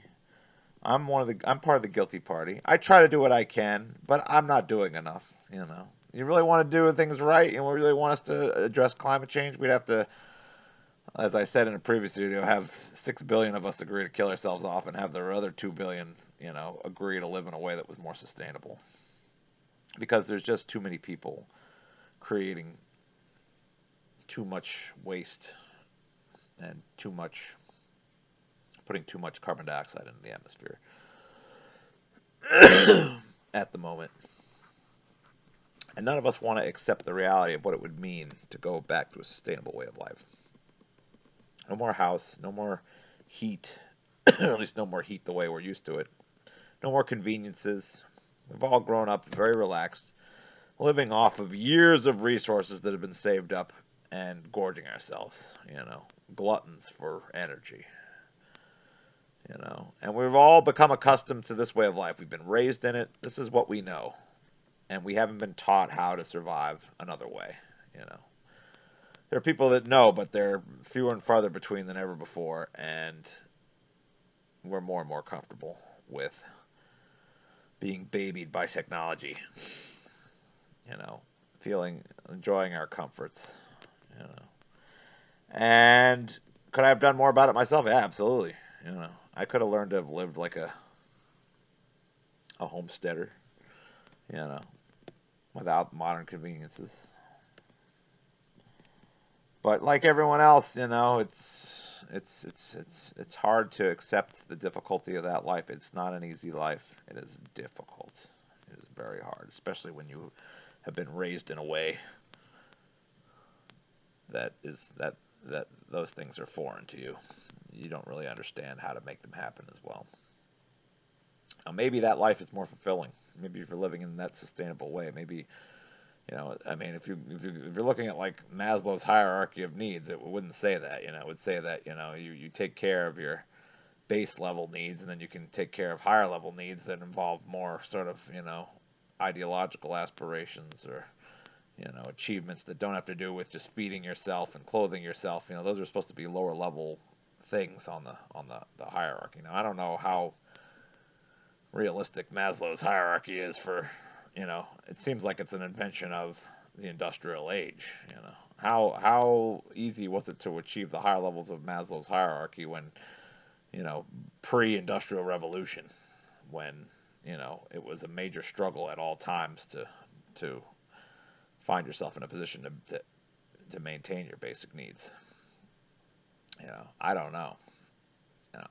I'm part of the guilty party. I try to do what I can, but I'm not doing enough. You know, you really want to do things right, and we really want us to address climate change. We'd have to, as I said in a previous video, have 6 billion of us agree to kill ourselves off, and have the other 2 billion, you know, agree to live in a way that was more sustainable. Because there's just too many people creating too much waste and putting too much carbon dioxide into the atmosphere at the moment. And none of us want to accept the reality of what it would mean to go back to a sustainable way of life. No more house, no more heat, or at least no more heat the way we're used to it. No more conveniences. We've all grown up very relaxed, living off of years of resources that have been saved up and gorging ourselves, you know, gluttons for energy. You know, and we've all become accustomed to this way of life. We've been raised in it. This is what we know. And we haven't been taught how to survive another way, you know. There are people that know, but they're fewer and farther between than ever before, and we're more and more comfortable with being babied by technology, you know, enjoying our comforts, you know. And could I have done more about it myself? Yeah, absolutely. You know, I could have learned to have lived like a homesteader, you know, without modern conveniences. But like everyone else, you know, it's hard to accept the difficulty of that life. It's not an easy life. It is difficult. It is very hard, especially when you have been raised in a way that those things are foreign to you. You don't really understand how to make them happen as well. Now, maybe that life is more fulfilling. Maybe if you're living in that sustainable way, maybe you know. I mean, if you're looking at like Maslow's hierarchy of needs, it wouldn't say that. You know, it would say that you take care of your base level needs, and then you can take care of higher level needs that involve more sort of ideological aspirations or achievements that don't have to do with just feeding yourself and clothing yourself. You know, those are supposed to be lower level things on the hierarchy. Now, I don't know how realistic Maslow's hierarchy is for, it seems like it's an invention of the industrial age. How easy was it to achieve the higher levels of Maslow's hierarchy when, pre-industrial revolution, when, it was a major struggle at all times to find yourself in a position to maintain your basic needs. I don't know.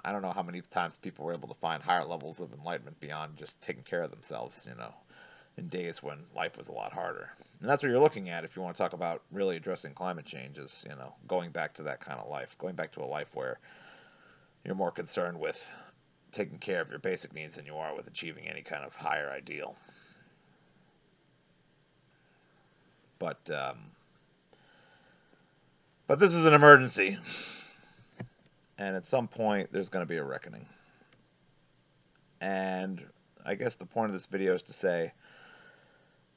I don't know how many times people were able to find higher levels of enlightenment beyond just taking care of themselves, in days when life was a lot harder. And that's what you're looking at if you want to talk about really addressing climate change is, going back to that kind of life, going back to a life where you're more concerned with taking care of your basic needs than you are with achieving any kind of higher ideal. But this is an emergency. And at some point, there's going to be a reckoning. And I guess the point of this video is to say,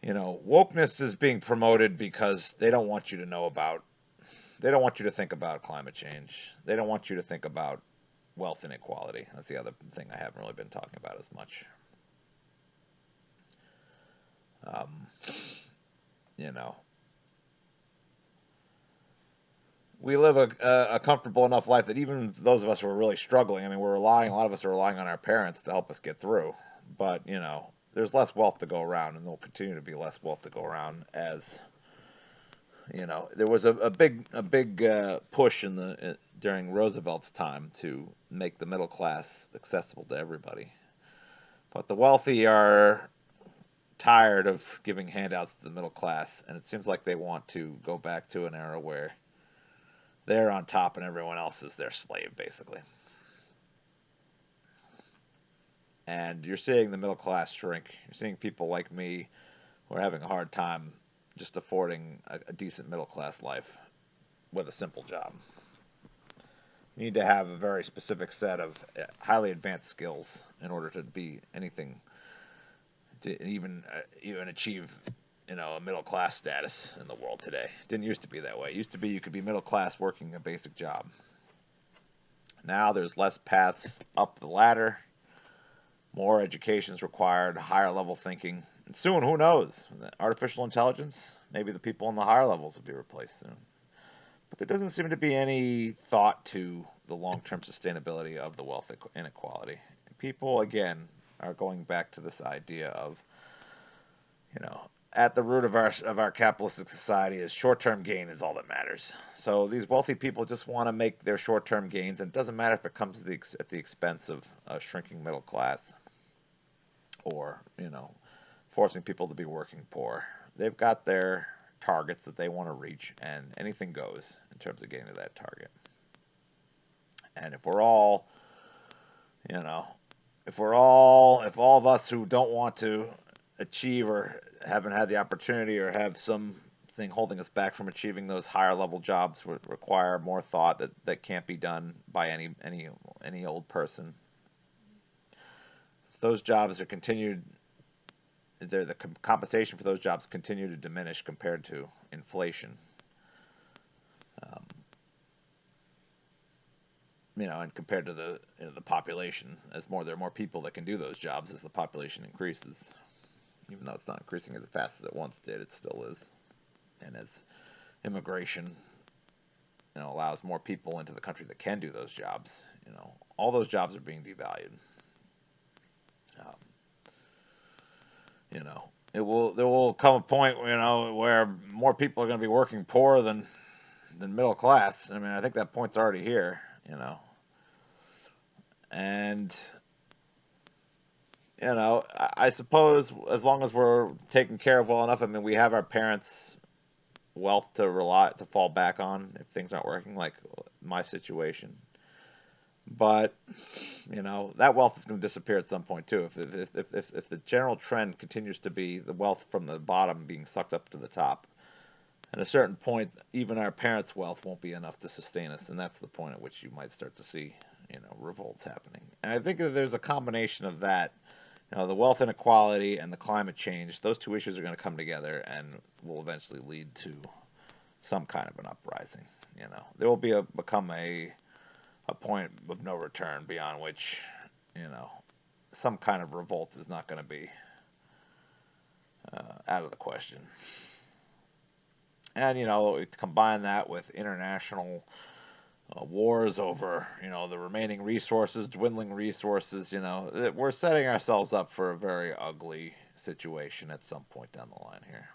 wokeness is being promoted because they don't want you to they don't want you to think about climate change. They don't want you to think about wealth inequality. That's the other thing I haven't really been talking about as much. We live a comfortable enough life that even those of us who are really struggling, I mean, a lot of us are relying on our parents to help us get through. But, there's less wealth to go around, and there'll continue to be less wealth to go around as, there was a big push during Roosevelt's time to make the middle class accessible to everybody. But the wealthy are tired of giving handouts to the middle class, and it seems like they want to go back to an era where they're on top and everyone else is their slave, basically. And you're seeing the middle class shrink. You're seeing people like me who are having a hard time just affording a decent middle class life with a simple job. You need to have a very specific set of highly advanced skills in order to be anything, to even achieve a middle class status in the world today. It didn't used to be that way. It used to be you could be middle class working a basic job. Now there's less paths up the ladder, more education is required, higher level thinking. And soon, who knows? Artificial intelligence, maybe the people in the higher levels will be replaced soon. But there doesn't seem to be any thought to the long-term sustainability of the wealth inequality. People, again, are going back to this idea of, at the root of our capitalistic society is short-term gain is all that matters. So these wealthy people just want to make their short-term gains, and it doesn't matter if it comes at the expense of a shrinking middle class or, forcing people to be working poor. They've got their targets that they want to reach, and anything goes in terms of getting to that target. And if all of us who don't want to achieve or haven't had the opportunity or have something holding us back from achieving those higher level jobs would require more thought that can't be done by any old person. If those jobs are continued, the compensation for those jobs continue to diminish compared to inflation. and compared to the population, there are more people that can do those jobs as the population increases. Even though it's not increasing as fast as it once did, it still is. And as immigration, allows more people into the country that can do those jobs, all those jobs are being devalued. Um, there will come a point, where more people are going to be working poor than middle class. I mean, I think that point's already here, and I suppose as long as we're taken care of well enough, I mean, we have our parents' wealth to fall back on if things aren't working, like my situation. But that wealth is going to disappear at some point too. If the general trend continues to be the wealth from the bottom being sucked up to the top, at a certain point, even our parents' wealth won't be enough to sustain us, and that's the point at which you might start to see revolts happening. And I think that there's a combination of that. The wealth inequality and the climate change, those two issues are going to come together and will eventually lead to some kind of an uprising. There will become a point of no return beyond which, some kind of revolt is not going to be out of the question. And, combine that with international wars over, the remaining resources, dwindling resources, we're setting ourselves up for a very ugly situation at some point down the line here.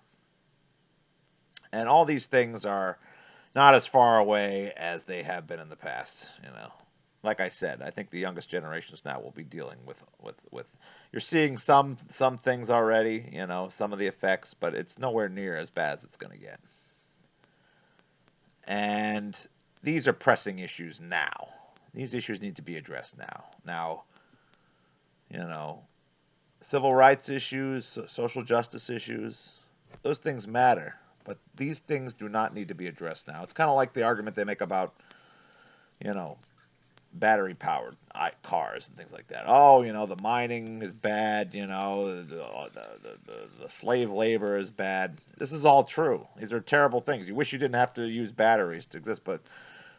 And all these things are not as far away as they have been in the past. Like I said, I think the youngest generations now will be dealing with. You're seeing some things already, some of the effects, but it's nowhere near as bad as it's going to get. And these are pressing issues now. These issues need to be addressed now. Now, civil rights issues, social justice issues, those things matter. But these things do not need to be addressed now. It's kind of like the argument they make about, battery powered cars and things like that. Oh, the mining is bad. The slave labor is bad. This is all true. These are terrible things. You wish you didn't have to use batteries to exist, but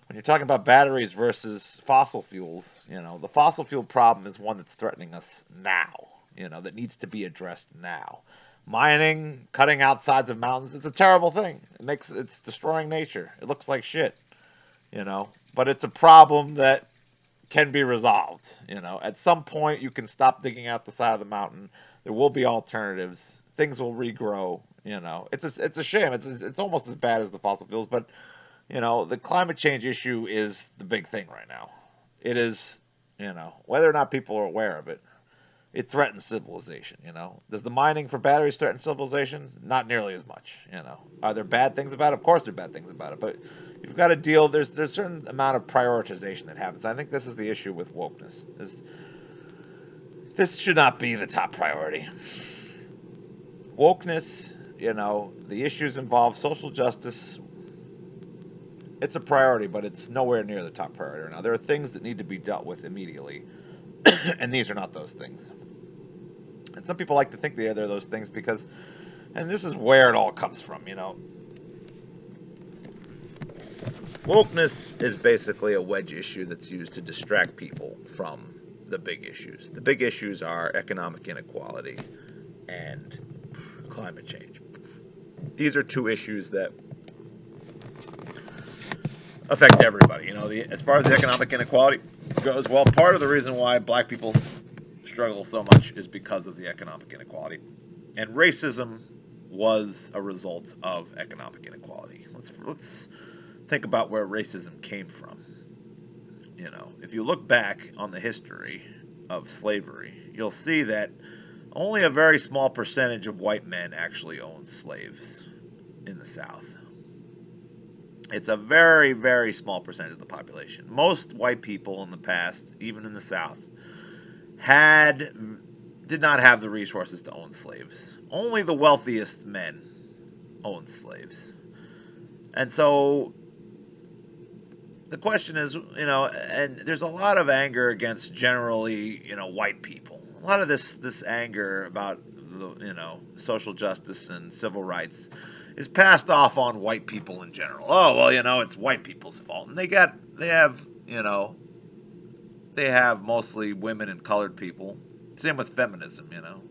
when you're talking about batteries versus fossil fuels, the fossil fuel problem is one that's threatening us now. That needs to be addressed now. Mining, cutting out sides of mountains, it's a terrible thing. It's destroying nature. It looks like shit, but it's a problem that can be resolved. At some point you can stop digging out the side of the mountain. There will be alternatives. Things will regrow. It's a shame. It's almost as bad as the fossil fuels, but the climate change issue is the big thing right now. It is, whether or not people are aware of it, it threatens civilization. Does the mining for batteries threaten civilization? Not nearly as much. Are there bad things about it? Of course there are bad things about it, but you've got to deal. There's a certain amount of prioritization that happens. I think this is the issue with wokeness. This should not be the top priority. Wokeness, the issues involve social justice. It's a priority, but it's nowhere near the top priority right now. There are things that need to be dealt with immediately, and these are not those things. And some people like to think they're those things because, and this is where it all comes from, Wokeness is basically a wedge issue that's used to distract people from the big issues. The big issues are economic inequality and climate change. These are two issues that affect everybody. As far as the economic inequality goes, well, part of the reason why black people struggle so much is because of the economic inequality. And racism was a result of economic inequality. Let's think about where racism came from. If you look back on the history of slavery, you'll see that only a very small percentage of white men actually owned slaves in the South. It's a very, very small percentage of the population. Most white people in the past, even in the South, did not have the resources to own slaves. Only the wealthiest men owned slaves. And so the question is, and there's a lot of anger against generally, white people. A lot of this anger about social justice and civil rights is passed off on white people in general. Oh, well, it's white people's fault. And they have, they have mostly women and colored people. Same with feminism, you know.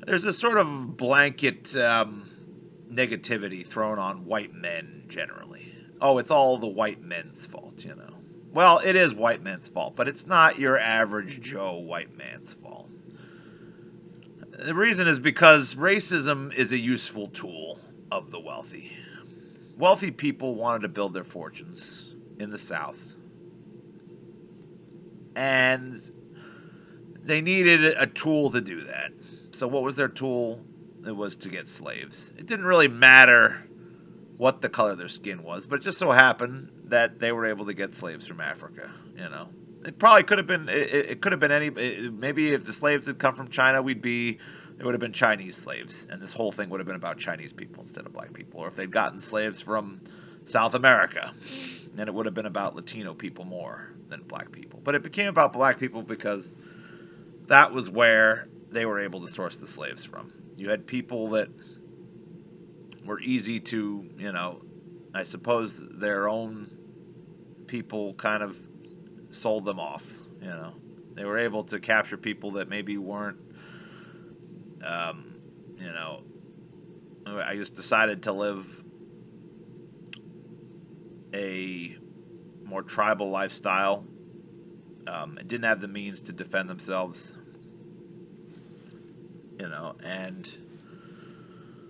There's a sort of blanket negativity thrown on white men generally. Oh, it's all the white men's fault, you know. Well, it is white men's fault, but it's not your average Joe white man's fault. The reason is because racism is a useful tool of the wealthy. Wealthy people wanted to build their fortunes in the South, and they needed a tool to do that. So, what was their tool? It was to get slaves. It didn't really matter what the color of their skin was, but it just so happened that they were able to get slaves from Africa. You know, it probably could have been. It could have been any. Maybe if the slaves had come from China, it would have been Chinese slaves, and this whole thing would have been about Chinese people instead of black people. Or if they'd gotten slaves from South America, then it would have been about Latino people more than black people. But it became about black people because that was where they were able to source the slaves from. You had people that were easy to, you know, I suppose their own people kind of sold them off, you know. They were able to capture people that maybe weren't, you know, I just decided to live a more tribal lifestyle. And didn't have the means to defend themselves, you know, and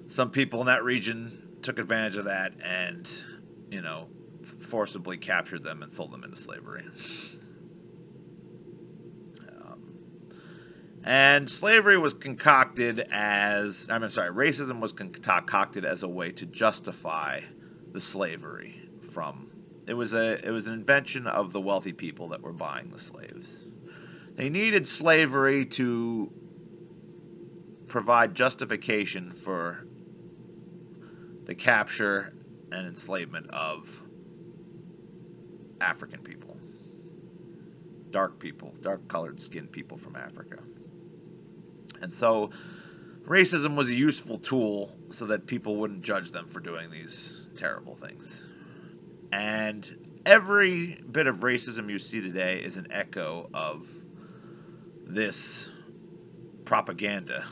some people in that region took advantage of that and, you know, forcibly captured them and sold them into slavery. And slavery was concocted as, racism was concocted as a way to justify the slavery from. It was an invention of the wealthy people that were buying the slaves. They needed slavery to provide justification for the capture and enslavement of African people, dark colored skinned people from Africa. And so racism was a useful tool so that people wouldn't judge them for doing these terrible things. And every bit of racism you see today is an echo of this propaganda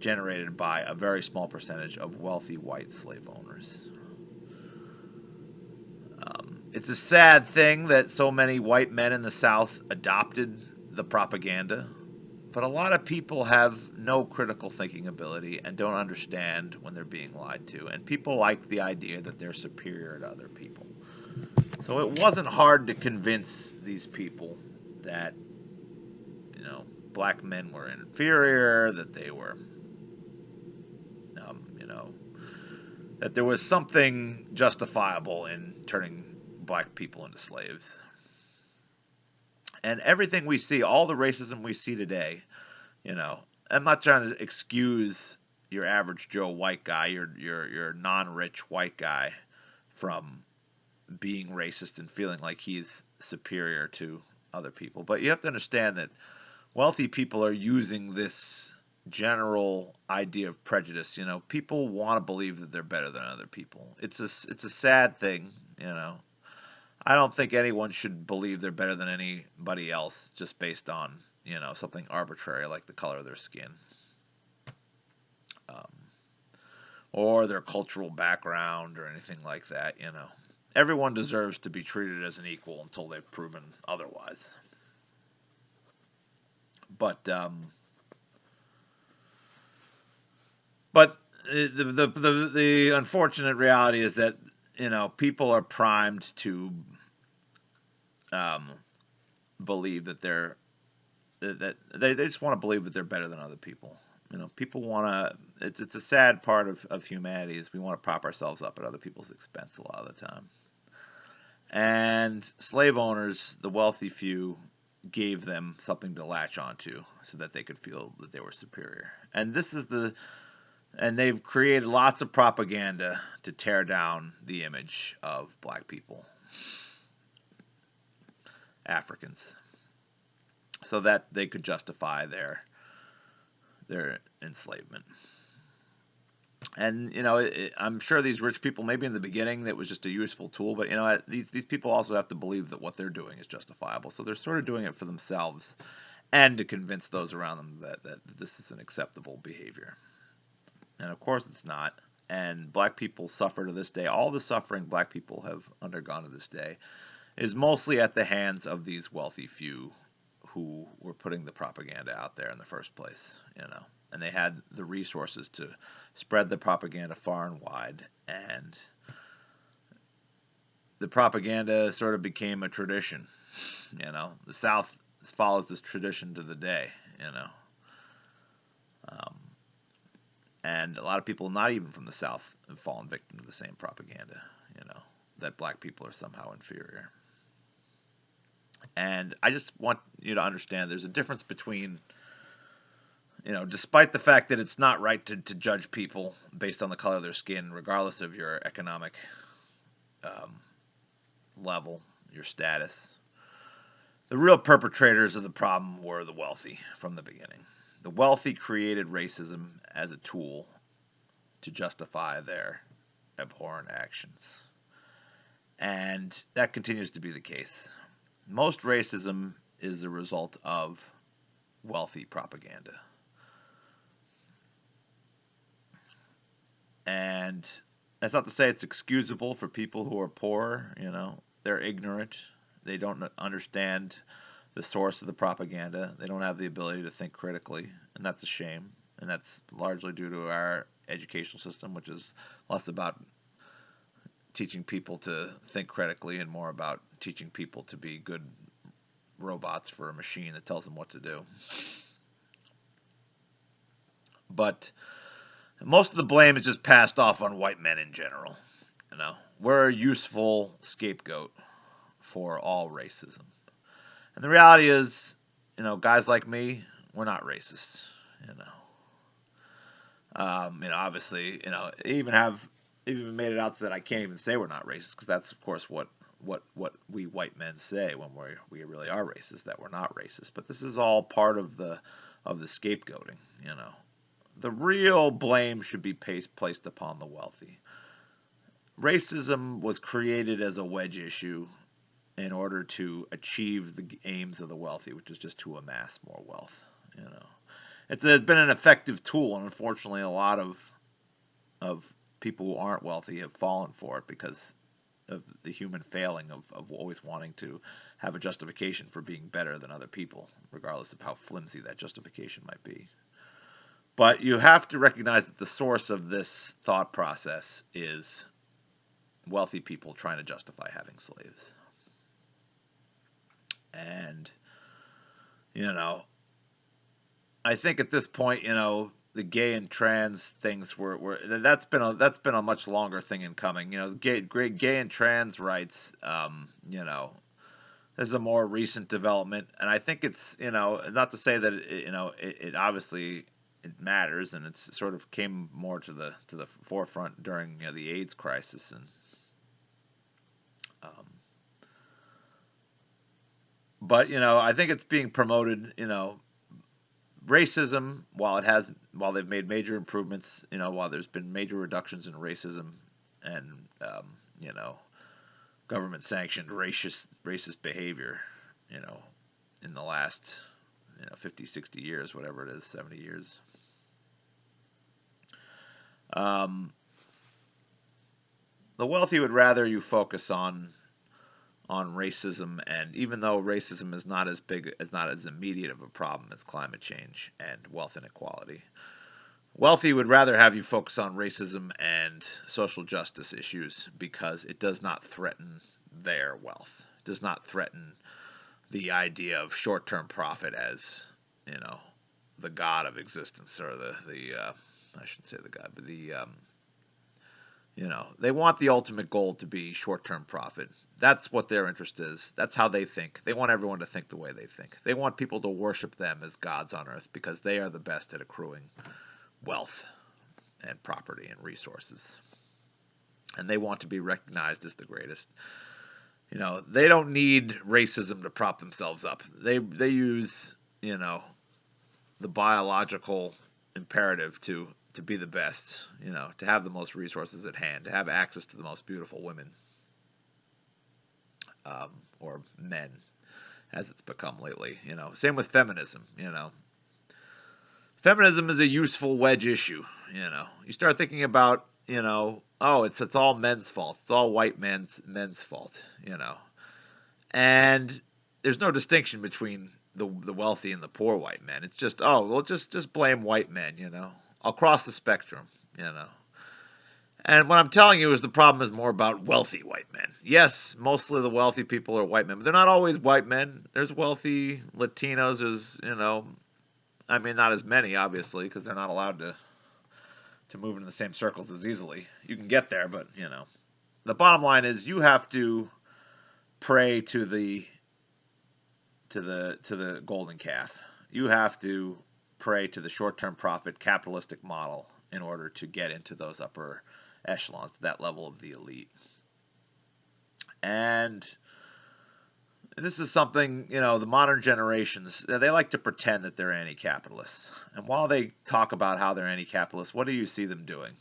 generated by a very small percentage of wealthy white slave owners. It's a sad thing that so many white men in the South adopted the propaganda, but a lot of people have no critical thinking ability and don't understand when they're being lied to, and people like the idea that they're superior to other people. So it wasn't hard to convince these people that, you know, black men were inferior, that they were, you know, that there was something justifiable in turning black people into slaves. And everything we see, all the racism we see today, you know, I'm not trying to excuse your average Joe white guy, your non-rich white guy from being racist and feeling like he's superior to other people. But you have to understand that wealthy people are using this general idea of prejudice. You know, people want to believe that they're better than other people. It's a sad thing, you know. I don't think anyone should believe they're better than anybody else just based on, you know, something arbitrary like the color of their skin, um, or their cultural background or anything like that. You know, everyone deserves to be treated as an equal until they've proven otherwise. But but the unfortunate reality is that, you know, people are primed to um, believe that they just want to believe that they're better than other people. You know, people want to. It's a sad part of humanity is we want to prop ourselves up at other people's expense a lot of the time. And slave owners, the wealthy few, gave them something to latch onto so that they could feel that they were superior. And they've created lots of propaganda to tear down the image of black people, Africans, so that they could justify their enslavement. And I'm sure these rich people, maybe in the beginning, that was just a useful tool. But these people also have to believe that what they're doing is justifiable. So they're sort of doing it for themselves, and to convince those around them that this is an acceptable behavior. And of course, it's not. And black people suffer to this day. All the suffering black people have undergone to this day is mostly at the hands of these wealthy few who were putting the propaganda out there in the first place, and they had the resources to spread the propaganda far and wide, and the propaganda sort of became a tradition. The South follows this tradition to the day, um, and a lot of people not even from the South have fallen victim to the same propaganda, that black people are somehow inferior. And I just want you to understand there's a difference between, despite the fact that it's not right to judge people based on the color of their skin, regardless of your economic um, level, your status, the real perpetrators of the problem were the wealthy from the beginning. The wealthy created racism as a tool to justify their abhorrent actions. And that continues to be the case. Most racism is a result of wealthy propaganda. And that's not to say it's excusable for people who are poor, they're ignorant. They don't understand the source of the propaganda. They don't have the ability to think critically, and that's a shame. And that's largely due to our educational system, which is less about teaching people to think critically and more about teaching people to be good robots for a machine that tells them what to do. But most of the blame is just passed off on white men in general. We're a useful scapegoat for all racism. And the reality is, guys like me, we're not racist. Obviously, even made it out so that I can't even say we're not racist, because that's of course what we white men say when we really are racist, that we're not racist. But this is all part of the scapegoating. The real blame should be placed upon the wealthy. Racism was created as a wedge issue in order to achieve the aims of the wealthy, which is just to amass more wealth. It's been an effective tool, and unfortunately, a lot of people who aren't wealthy have fallen for it because of the human failing of always wanting to have a justification for being better than other people, regardless of how flimsy that justification might be. But you have to recognize that the source of this thought process is wealthy people trying to justify having slaves. And, I think at this point, the gay and trans things that's been a much longer thing in coming. Gay and trans rights, this is a more recent development, and I think it's, not to say that it obviously it matters, and it's sort of came more to the forefront during the AIDS crisis, and but I think it's being promoted. Racism, while they've made major improvements, while there's been major reductions in racism and government sanctioned racist behavior, in the last 50, 60 years, whatever it is, 70 years. The wealthy would rather you focus on racism, and even though racism is not as immediate of a problem as climate change and wealth inequality, wealthy would rather have you focus on racism and social justice issues because it does not threaten their wealth. It does not threaten the idea of short-term profit as, the god of existence, or the I shouldn't say the god, but they want the ultimate goal to be short-term profit. That's what their interest is. That's how they think. They want everyone to think the way they think. They want people to worship them as gods on earth because they are the best at accruing wealth and property and resources. And they want to be recognized as the greatest. They don't need racism to prop themselves up. They use, the biological imperative to to be the best, to have the most resources at hand, to have access to the most beautiful women, or men, as it's become lately. Same with feminism. Feminism is a useful wedge issue. You start thinking about, oh, it's all men's fault. It's all white men's fault. And there's no distinction between the wealthy and the poor white men. It's just, oh, well, just blame white men. Across the spectrum. And what I'm telling you is the problem is more about wealthy white men. Yes, mostly the wealthy people are white men, but they're not always white men. There's wealthy Latinos. There's, I mean, not as many, obviously, because they're not allowed to move into the same circles as easily. You can get there, but, The bottom line is you have to pray to the golden calf. You have to pray to the short-term profit capitalistic model in order to get into those upper echelons, to that level of the elite. And this is something, the modern generations, they like to pretend that they're anti-capitalists. And while they talk about how they're anti-capitalists, what do you see them doing?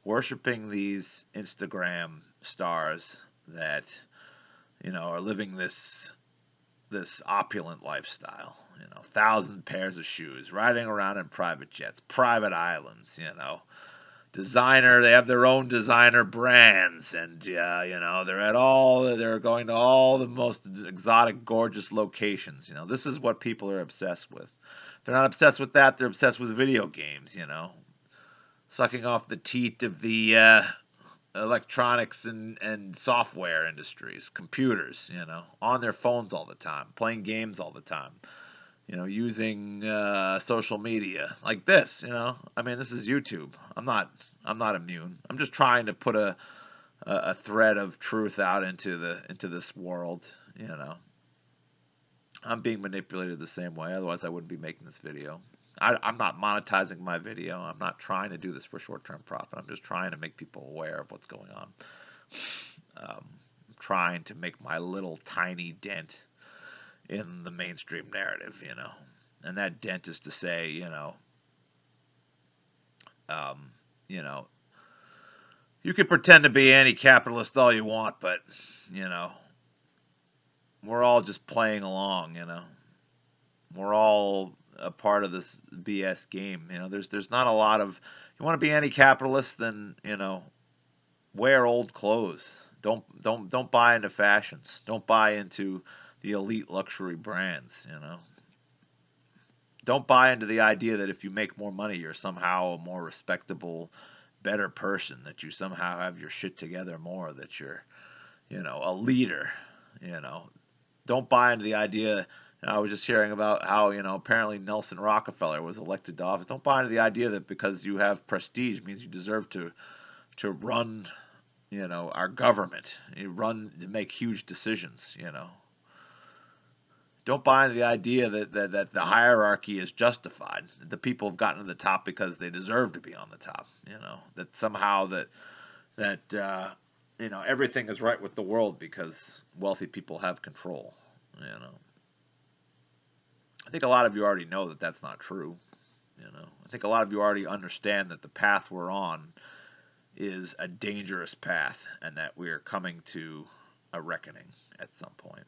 Worshiping these Instagram stars that, are living this opulent lifestyle. 1,000 pairs of shoes, riding around in private jets, private islands, designer. They have their own designer brands, and they're going to all the most exotic, gorgeous locations. This is what people are obsessed with. If they're not obsessed with that, they're obsessed with video games. Sucking off the teat of the electronics and software industries, computers. On their phones all the time, playing games all the time. Using social media like this. I mean, this is YouTube. I'm not immune. I'm just trying to put a thread of truth out into this world. I'm being manipulated the same way. Otherwise, I wouldn't be making this video. I'm not monetizing my video. I'm not trying to do this for short-term profit. I'm just trying to make people aware of what's going on. I'm trying to make my little tiny dent in the mainstream narrative, and that dent is to say, you can pretend to be anti-capitalist all you want, but, we're all just playing along, we're all a part of this BS game, there's not a lot of, you want to be anti-capitalist, then, wear old clothes, don't buy into fashions, don't buy into the elite luxury brands, Don't buy into the idea that if you make more money, you're somehow a more respectable, better person, that you somehow have your shit together more, that you're, a leader, Don't buy into the idea, I was just hearing about how, apparently Nelson Rockefeller was elected to office. Don't buy into the idea that because you have prestige means you deserve to run, our government. You run to make huge decisions, Don't buy into the idea that the hierarchy is justified. The people have gotten to the top because they deserve to be on the top. That somehow that everything is right with the world because wealthy people have control. I think a lot of you already know that that's not true. I think a lot of you already understand that the path we're on is a dangerous path and that we are coming to a reckoning at some point.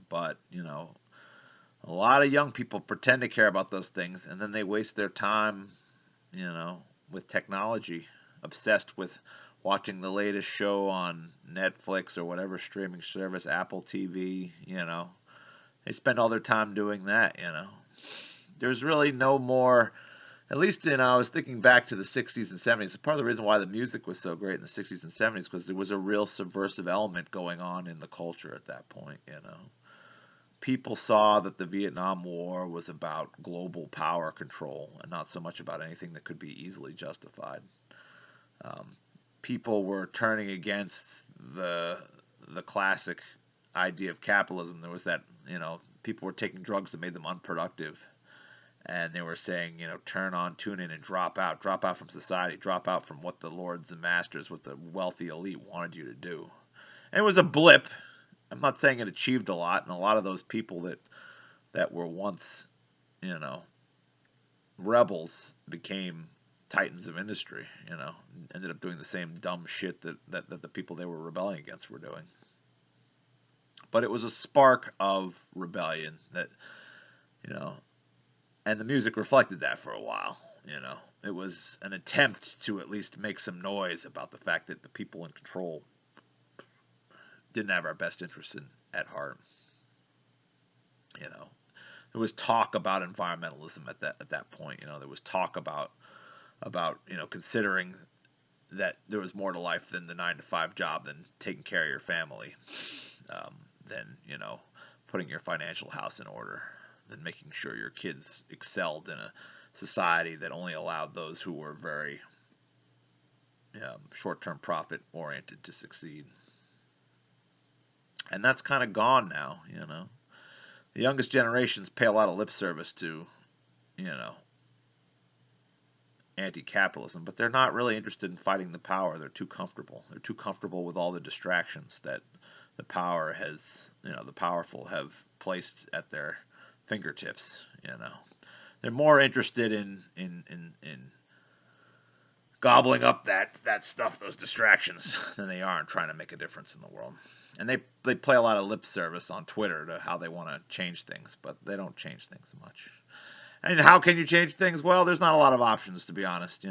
But, a lot of young people pretend to care about those things, and then they waste their time, with technology, obsessed with watching the latest show on Netflix or whatever streaming service, Apple TV, They spend all their time doing that, There's really no more, at least, I was thinking back to the 60s and 70s. Part of the reason why the music was so great in the 60s and 70s because there was a real subversive element going on in the culture at that point, People saw that the Vietnam War was about global power control and not so much about anything that could be easily justified. People were turning against the classic idea of capitalism. There was that, people were taking drugs that made them unproductive. And they were saying, turn on, tune in, and drop out from society, drop out from what the lords and masters, what the wealthy elite wanted you to do. And it was a blip. I'm not saying it achieved a lot, and a lot of those people that were once, rebels became titans of industry. Ended up doing the same dumb shit that the people they were rebelling against were doing. But it was a spark of rebellion that, you know, and the music reflected that for a while. It was an attempt to at least make some noise about the fact that the people in control didn't have our best interests at heart. There was talk about environmentalism at that point. There was talk about considering that there was more to life than the 9 to 5 job, than taking care of your family, than putting your financial house in order, than making sure your kids excelled in a society that only allowed those who were very short-term profit oriented to succeed. And that's kind of gone now. The youngest generations pay a lot of lip service to anti-capitalism, but they're not really interested in fighting the power. They're too comfortable. They're too comfortable with all the distractions that the powerful have placed at their fingertips. They're more interested in gobbling up that stuff, those distractions, than they are in trying to make a difference in the world. And they play a lot of lip service on Twitter to how they want to change things, but they don't change things much. And how can you change things? Well, there's not a lot of options, to be honest.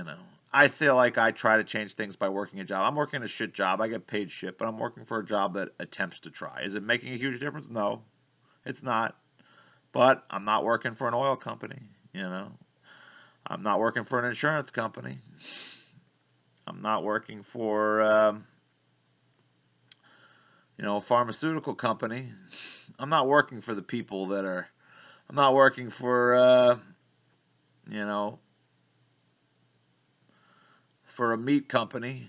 I feel like I try to change things by working a job. I'm working a shit job. I get paid shit, but I'm working for a job that attempts to try. Is it making a huge difference? No, it's not. But I'm not working for an oil company. I'm not working for an insurance company. I'm not working for a pharmaceutical company. I'm not working for the people that are. I'm not working for for a meat company.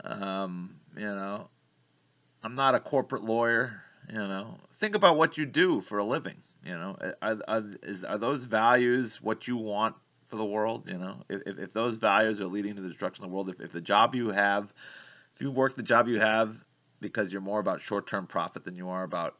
I'm not a corporate lawyer. Think about what you do for a living. Are those values what you want for the world? If those values are leading to the destruction of the world, if the job you have, if you work the job you have because you're more about short-term profit than you are about,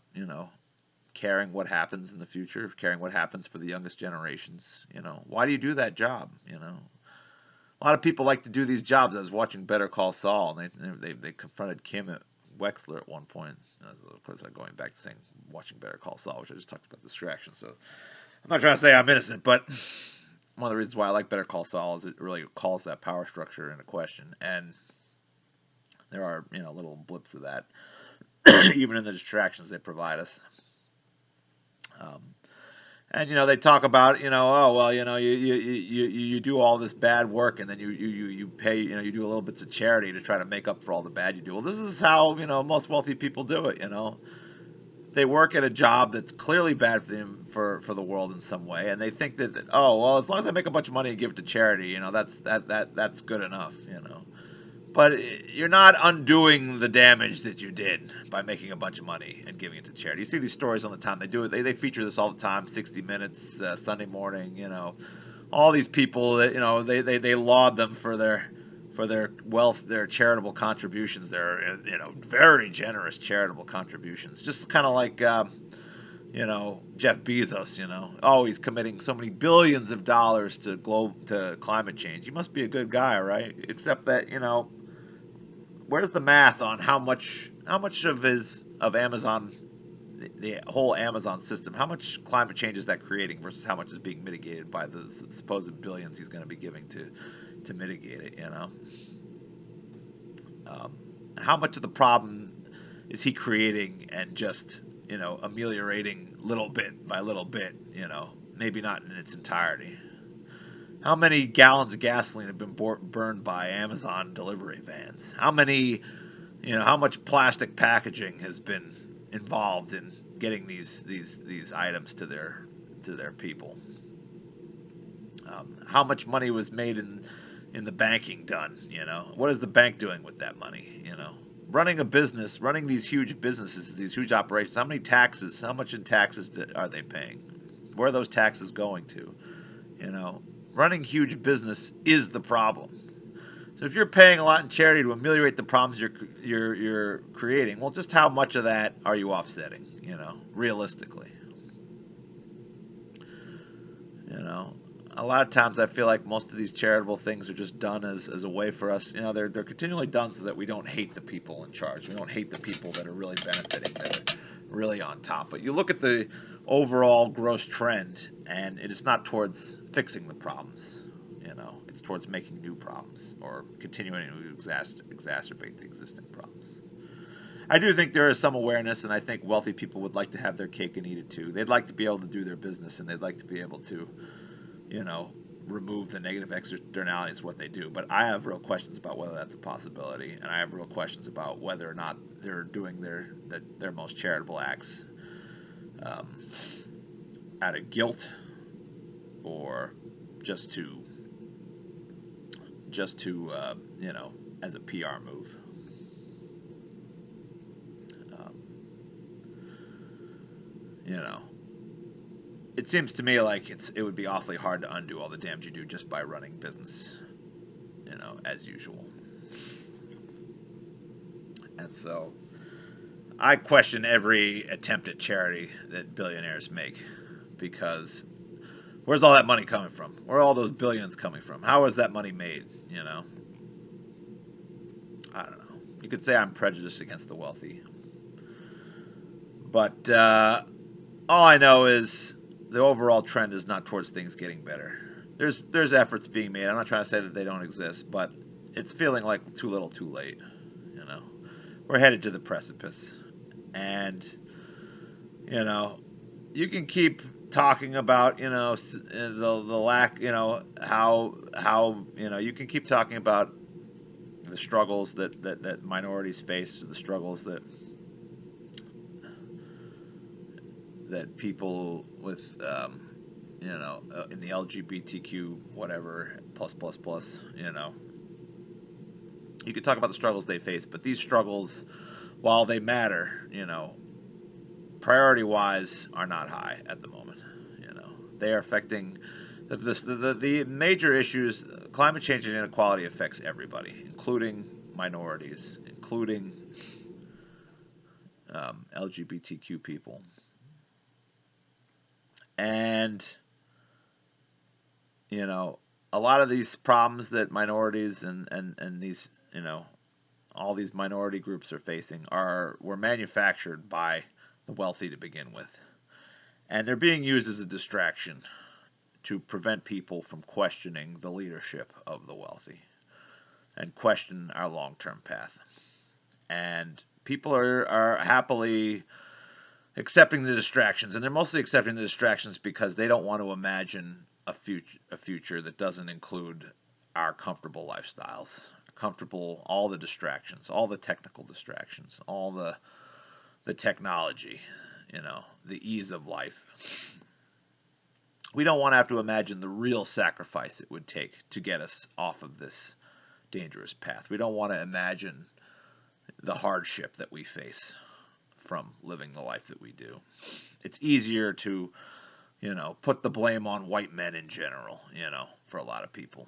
caring what happens in the future, caring what happens for the youngest generations, why do you do that job? A lot of people like to do these jobs. I was watching Better Call Saul, and they confronted Kim Wexler at one point. Of course, I'm going back to saying watching Better Call Saul, which I just talked about distraction. So I'm not trying to say I'm innocent, but one of the reasons why I like Better Call Saul is it really calls that power structure into question. And there are little blips of that, even in the distractions they provide us. And they talk about oh well you do all this bad work, and then you pay you do a little bits of charity to try to make up for all the bad you do. Well, this is how most wealthy people do it. They work at a job that's clearly bad for them for the world in some way, and they think that oh well, as long as I make a bunch of money and give it to charity, that's good enough. But you're not undoing the damage that you did by making a bunch of money and giving it to charity. You see these stories all the time. They do it. They feature this all the time. 60 Minutes, Sunday Morning. All these people that they laud them for their wealth, their charitable contributions. Their very generous charitable contributions. Just kind of like Jeff Bezos. Oh, he's committing so many billions of dollars to climate change. He must be a good guy, right? Except that where's the math on how much of Amazon, the whole Amazon system, how much climate change is that creating versus how much is being mitigated by the supposed billions he's going to be giving to mitigate it? How much of the problem is he creating and just ameliorating little bit by little bit? Maybe not in its entirety. How many gallons of gasoline have been burned by Amazon delivery vans? How much plastic packaging has been involved in getting these items to their people? How much money was made in the banking done? What is the bank doing with that money? Running a business, running these huge businesses, these huge operations. How much in taxes are they paying? Where are those taxes going to? Running huge business is the problem. So if you're paying a lot in charity to ameliorate the problems you're creating, well, just how much of that are you offsetting? Realistically. You know, a lot of times I feel like most of these charitable things are just done as a way for us. You know, they're continually done so that we don't hate the people in charge. We don't hate the people that are really benefiting, that are really on top. But you look at the overall gross trend, and it is not towards fixing the problems. You know, it's towards making new problems or continuing to exacerbate the existing problems. I do think there is some awareness, and I think wealthy people would like to have their cake and eat it too. They'd like to be able to do their business, and they'd like to be able to, you know, remove the negative externalities of what they do. But I have real questions about whether that's a possibility, and I have real questions about whether or not they're doing their most charitable acts um, out of guilt or just to you know, as a PR move. Um, you know, it seems to me like it would be awfully hard to undo all the damage you do just by running business, you know, as usual. And so I question every attempt at charity that billionaires make because where's all that money coming from? Where are all those billions coming from? How is that money made? You know, I don't know. You could say I'm prejudiced against the wealthy, but all I know is the overall trend is not towards things getting better. There's efforts being made. I'm not trying to say that they don't exist, but it's feeling like too little, too late. You know, we're headed to the precipice, and you know, you can keep talking about the lack, you know, how you know, you can keep talking about the struggles that minorities face, the struggles that people with you know, in the LGBTQ whatever plus, you know, you could talk about the struggles they face, but these struggles, while they matter, you know, priority wise, are not high at the moment. You know, they are affecting the major issues. Climate change and inequality affects everybody, including minorities, including LGBTQ people, and you know, a lot of these problems that minorities and these, you know, all these minority groups are facing were manufactured by the wealthy to begin with, and they're being used as a distraction to prevent people from questioning the leadership of the wealthy and question our long-term path. And people are happily accepting the distractions, and they're mostly accepting the distractions because they don't want to imagine a future that doesn't include our comfortable lifestyles, comfortable, all the distractions, all the technical distractions, all the technology, you know, the ease of life. We don't want to have to imagine the real sacrifice it would take to get us off of this dangerous path. We don't want to imagine the hardship that we face from living the life that we do. It's easier to, you know, put the blame on white men in general, you know, for a lot of people.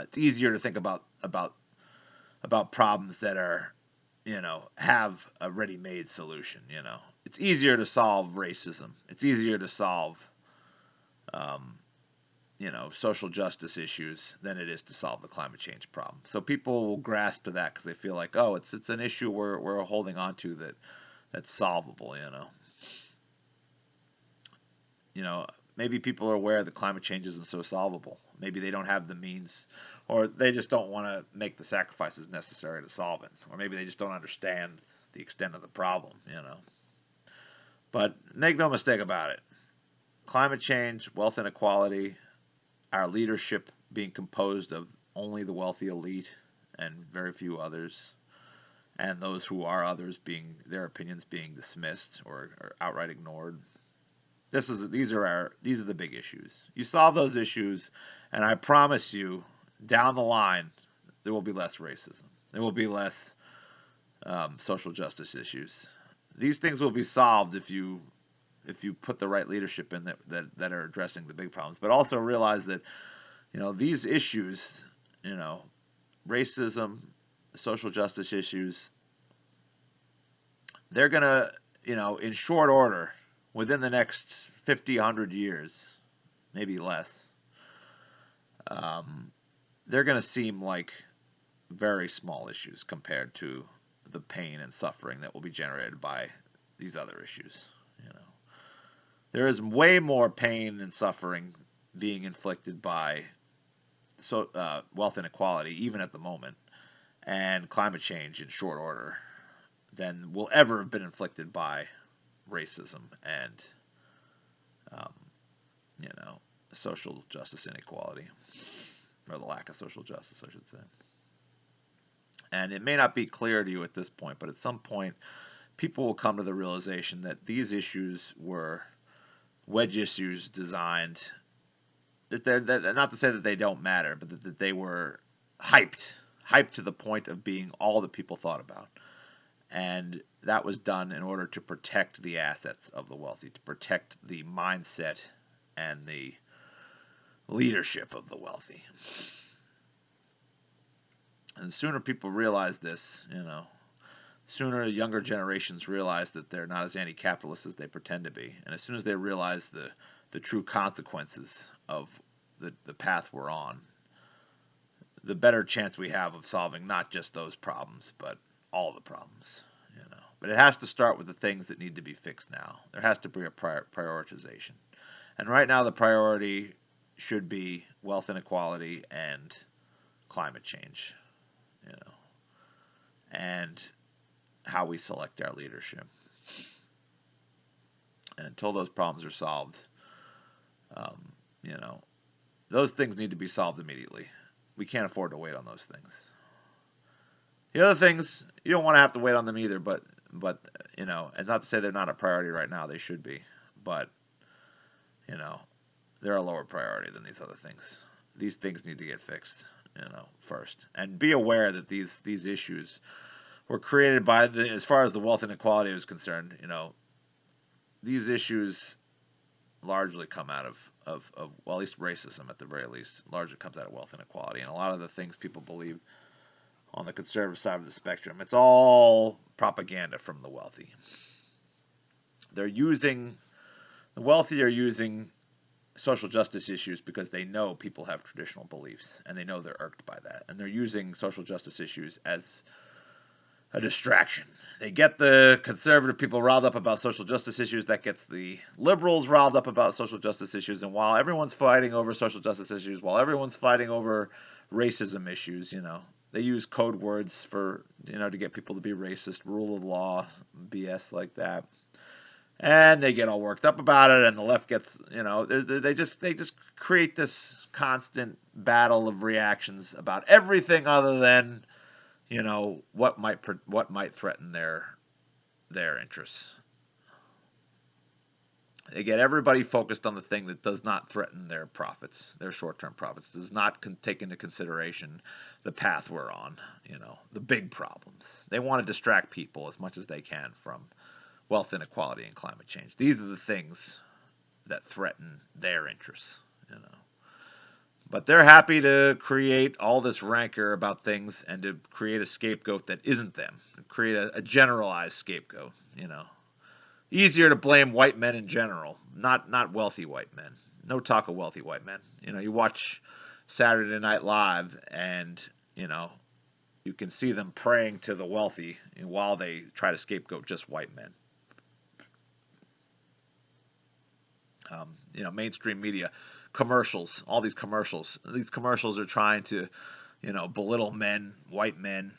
It's easier to think about problems that are, you know, have a ready-made solution. You know, it's easier to solve racism. It's easier to solve, um, you know, social justice issues than it is to solve the climate change problem. So people will grasp to that because they feel like, oh, it's an issue we're holding on to that's solvable. You know, maybe people are aware that climate change isn't so solvable. Maybe they don't have the means, or they just don't want to make the sacrifices necessary to solve it, or maybe they just don't understand the extent of the problem. You know, but make no mistake about it: climate change, wealth inequality, our leadership being composed of only the wealthy elite and very few others, and those who are others being their opinions being dismissed or outright ignored. These are the big issues. You solve those issues, and I promise you, down the line, there will be less racism. There will be less social justice issues. These things will be solved if you put the right leadership in that are addressing the big problems. But also realize that, you know, these issues, you know, racism, social justice issues, they're gonna, you know, in short order, within the next 50, 100 years, maybe less, they're going to seem like very small issues compared to the pain and suffering that will be generated by these other issues. You know, there is way more pain and suffering being inflicted by wealth inequality, even at the moment, and climate change in short order, than will ever have been inflicted by racism and, um, you know, social justice inequality, or the lack of social justice, I should say. And it may not be clear to you at this point, but at some point, people will come to the realization that these issues were wedge issues designed. They're not to say that they don't matter, but that they were hyped to the point of being all that people thought about. And that was done in order to protect the assets of the wealthy, to protect the mindset and the leadership of the wealthy. And the sooner people realize this, sooner younger generations realize that they're not as anti-capitalist as they pretend to be. And as soon as they realize the true consequences of the path we're on, the better chance we have of solving not just those problems, but all the problems. But it has to start with the things that need to be fixed now. There has to be a prioritization. And right now the priority should be wealth inequality and climate change, and how we select our leadership. And until those problems are solved, those things need to be solved immediately. We can't afford to wait on those things. The other things, you don't want to have to wait on them either, but and not to say they're not a priority right now, they should be, but they're a lower priority than these other things. These things need to get fixed, first. And be aware that these issues were created by as far as the wealth inequality is concerned, these issues largely come out of well, at least racism at the very least, largely comes out of wealth inequality. And a lot of the things people believe on the conservative side of the spectrum, it's all propaganda from the wealthy. The wealthy are using social justice issues because they know people have traditional beliefs, and they know they're irked by that. And they're using social justice issues as a distraction. They get the conservative people riled up about social justice issues. That gets the liberals riled up about social justice issues. And while everyone's fighting over social justice issues, while everyone's fighting over racism issues, they use code words for, to get people to be racist, rule of law, BS like that. And they get all worked up about it, and the left gets, they just create this constant battle of reactions about everything other than what might threaten their interests. They get everybody focused on the thing that does not threaten their profits, their short-term profits, does not take into consideration the path we're on, the big problems. They want to distract people as much as they can from wealth inequality and climate change. These are the things that threaten their interests, But they're happy to create all this rancor about things and to create a scapegoat that isn't them. Create a generalized scapegoat, Easier to blame white men in general, not wealthy white men. No talk of wealthy white men. You watch Saturday Night Live and, you can see them praying to the wealthy while they try to scapegoat just white men. Mainstream media, commercials, all these commercials. These commercials are trying to, belittle men, white men.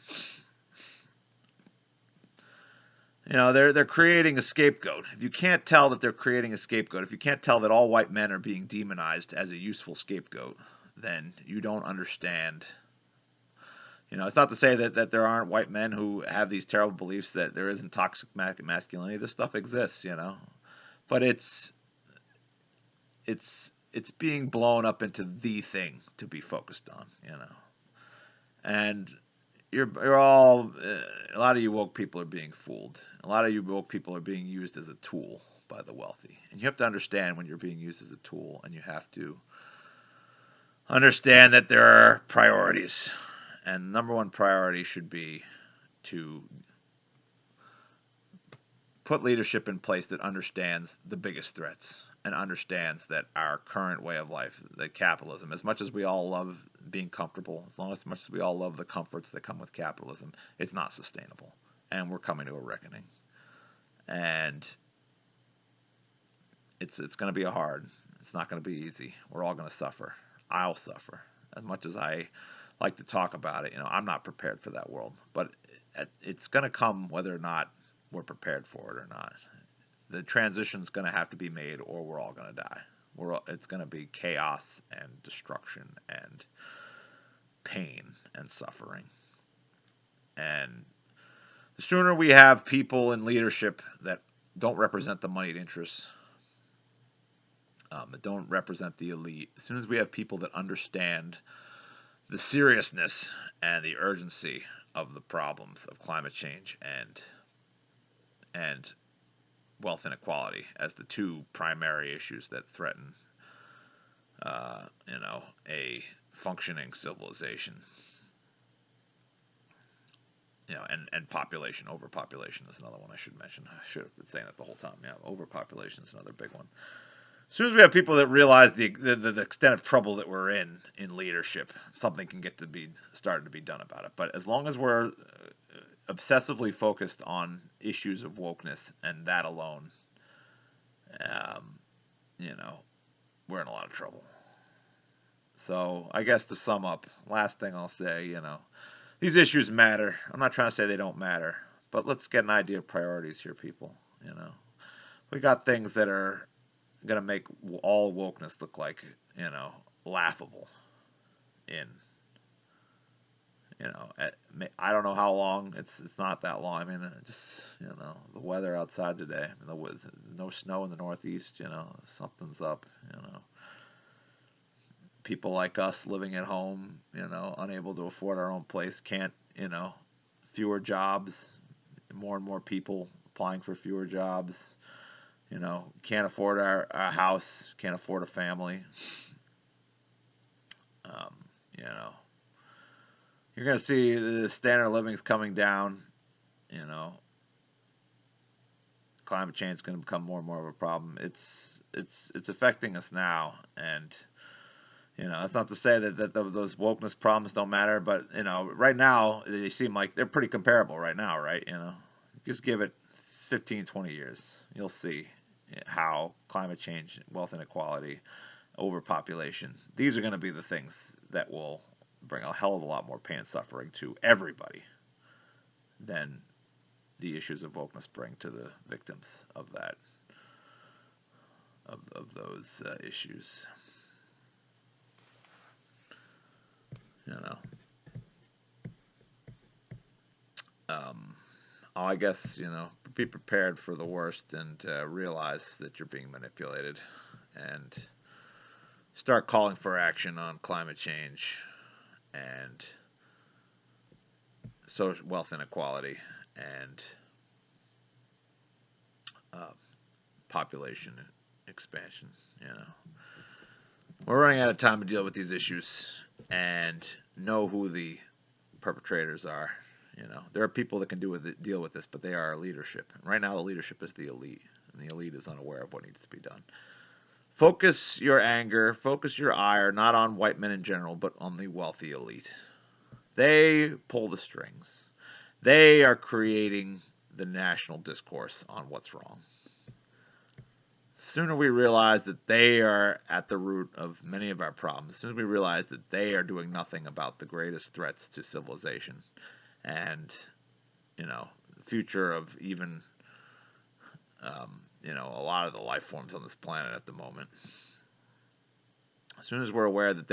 They're creating a scapegoat. If you can't tell that they're creating a scapegoat, if you can't tell that all white men are being demonized as a useful scapegoat, then you don't understand. It's not to say that there aren't white men who have these terrible beliefs that there isn't toxic masculinity. This stuff exists, but it's being blown up into the thing to be focused on, And you're all, a lot of you woke people are being fooled. A lot of you woke people are being used as a tool by the wealthy. And you have to understand when you're being used as a tool, and you have to understand that there are priorities. And number one priority should be to put leadership in place that understands the biggest threats and understands that our current way of life, that capitalism, as much as we all love being comfortable, as much as we all love the comforts that come with capitalism, it's not sustainable, and we're coming to a reckoning, and it's going to be it's not going to be easy. We're all going to suffer. I'll suffer as much as I like to talk about it. I'm not prepared for that world, but it's going to come whether or not we're prepared for it or not. The transition's going to have to be made, or we're all going to die. It's going to be chaos and destruction and pain and suffering. And the sooner we have people in leadership that don't represent the moneyed interests, that don't represent the elite, as soon as we have people that understand the seriousness and the urgency of the problems of climate change and wealth inequality as the two primary issues that threaten, a functioning civilization. And population, overpopulation is another one I should mention. I should have been saying that the whole time. Yeah, overpopulation is another big one. As soon as we have people that realize the extent of trouble that we're in leadership, something can get to be started to be done about it. But as long as we're obsessively focused on issues of wokeness and that alone, we're in a lot of trouble. So I guess to sum up, last thing I'll say, these issues matter. I'm not trying to say they don't matter, but let's get an idea of priorities here, people. We got things that are going to make all wokeness look like, laughable I don't know how long. It's not that long. I mean, just, the weather outside today. No snow in the Northeast, something's up, People like us living at home, unable to afford our own place, can't, fewer jobs, more and more people applying for fewer jobs, can't afford our house, can't afford a family. You're going to see the standard of living is coming down, climate change is going to become more and more of a problem. It's affecting us now, and that's not to say that those wokeness problems don't matter, but right now they seem like they're pretty comparable right now, right? Just give it 15, 20 years, you'll see how climate change, wealth inequality, overpopulation, these are going to be the things that will bring a hell of a lot more pain and suffering to everybody than the issues of wokeness bring to the victims of those issues. I guess, be prepared for the worst and realize that you're being manipulated and start calling for action on climate change and social wealth inequality and population expansion. We're running out of time to deal with these issues and know who the perpetrators are. There are people that can deal with this, but they are our leadership. And right now, the leadership is the elite, and the elite is unaware of what needs to be done. Focus your anger, focus your ire, not on white men in general, but on the wealthy elite. They pull the strings. They are creating the national discourse on what's wrong. The sooner we realize that they are at the root of many of our problems, as soon as we realize that they are doing nothing about the greatest threats to civilization and, the future of even, a lot of the life forms on this planet at the moment. As soon as we're aware that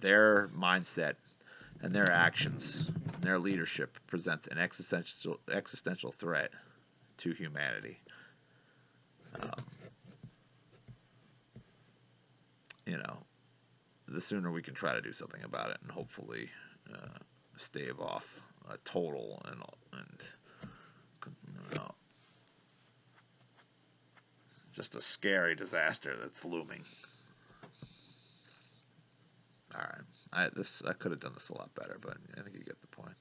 their mindset and their actions and their leadership presents an existential threat to humanity, the sooner we can try to do something about it and hopefully stave off a total and just a scary disaster that's looming. All right, I could have done this a lot better, but I think you get the point.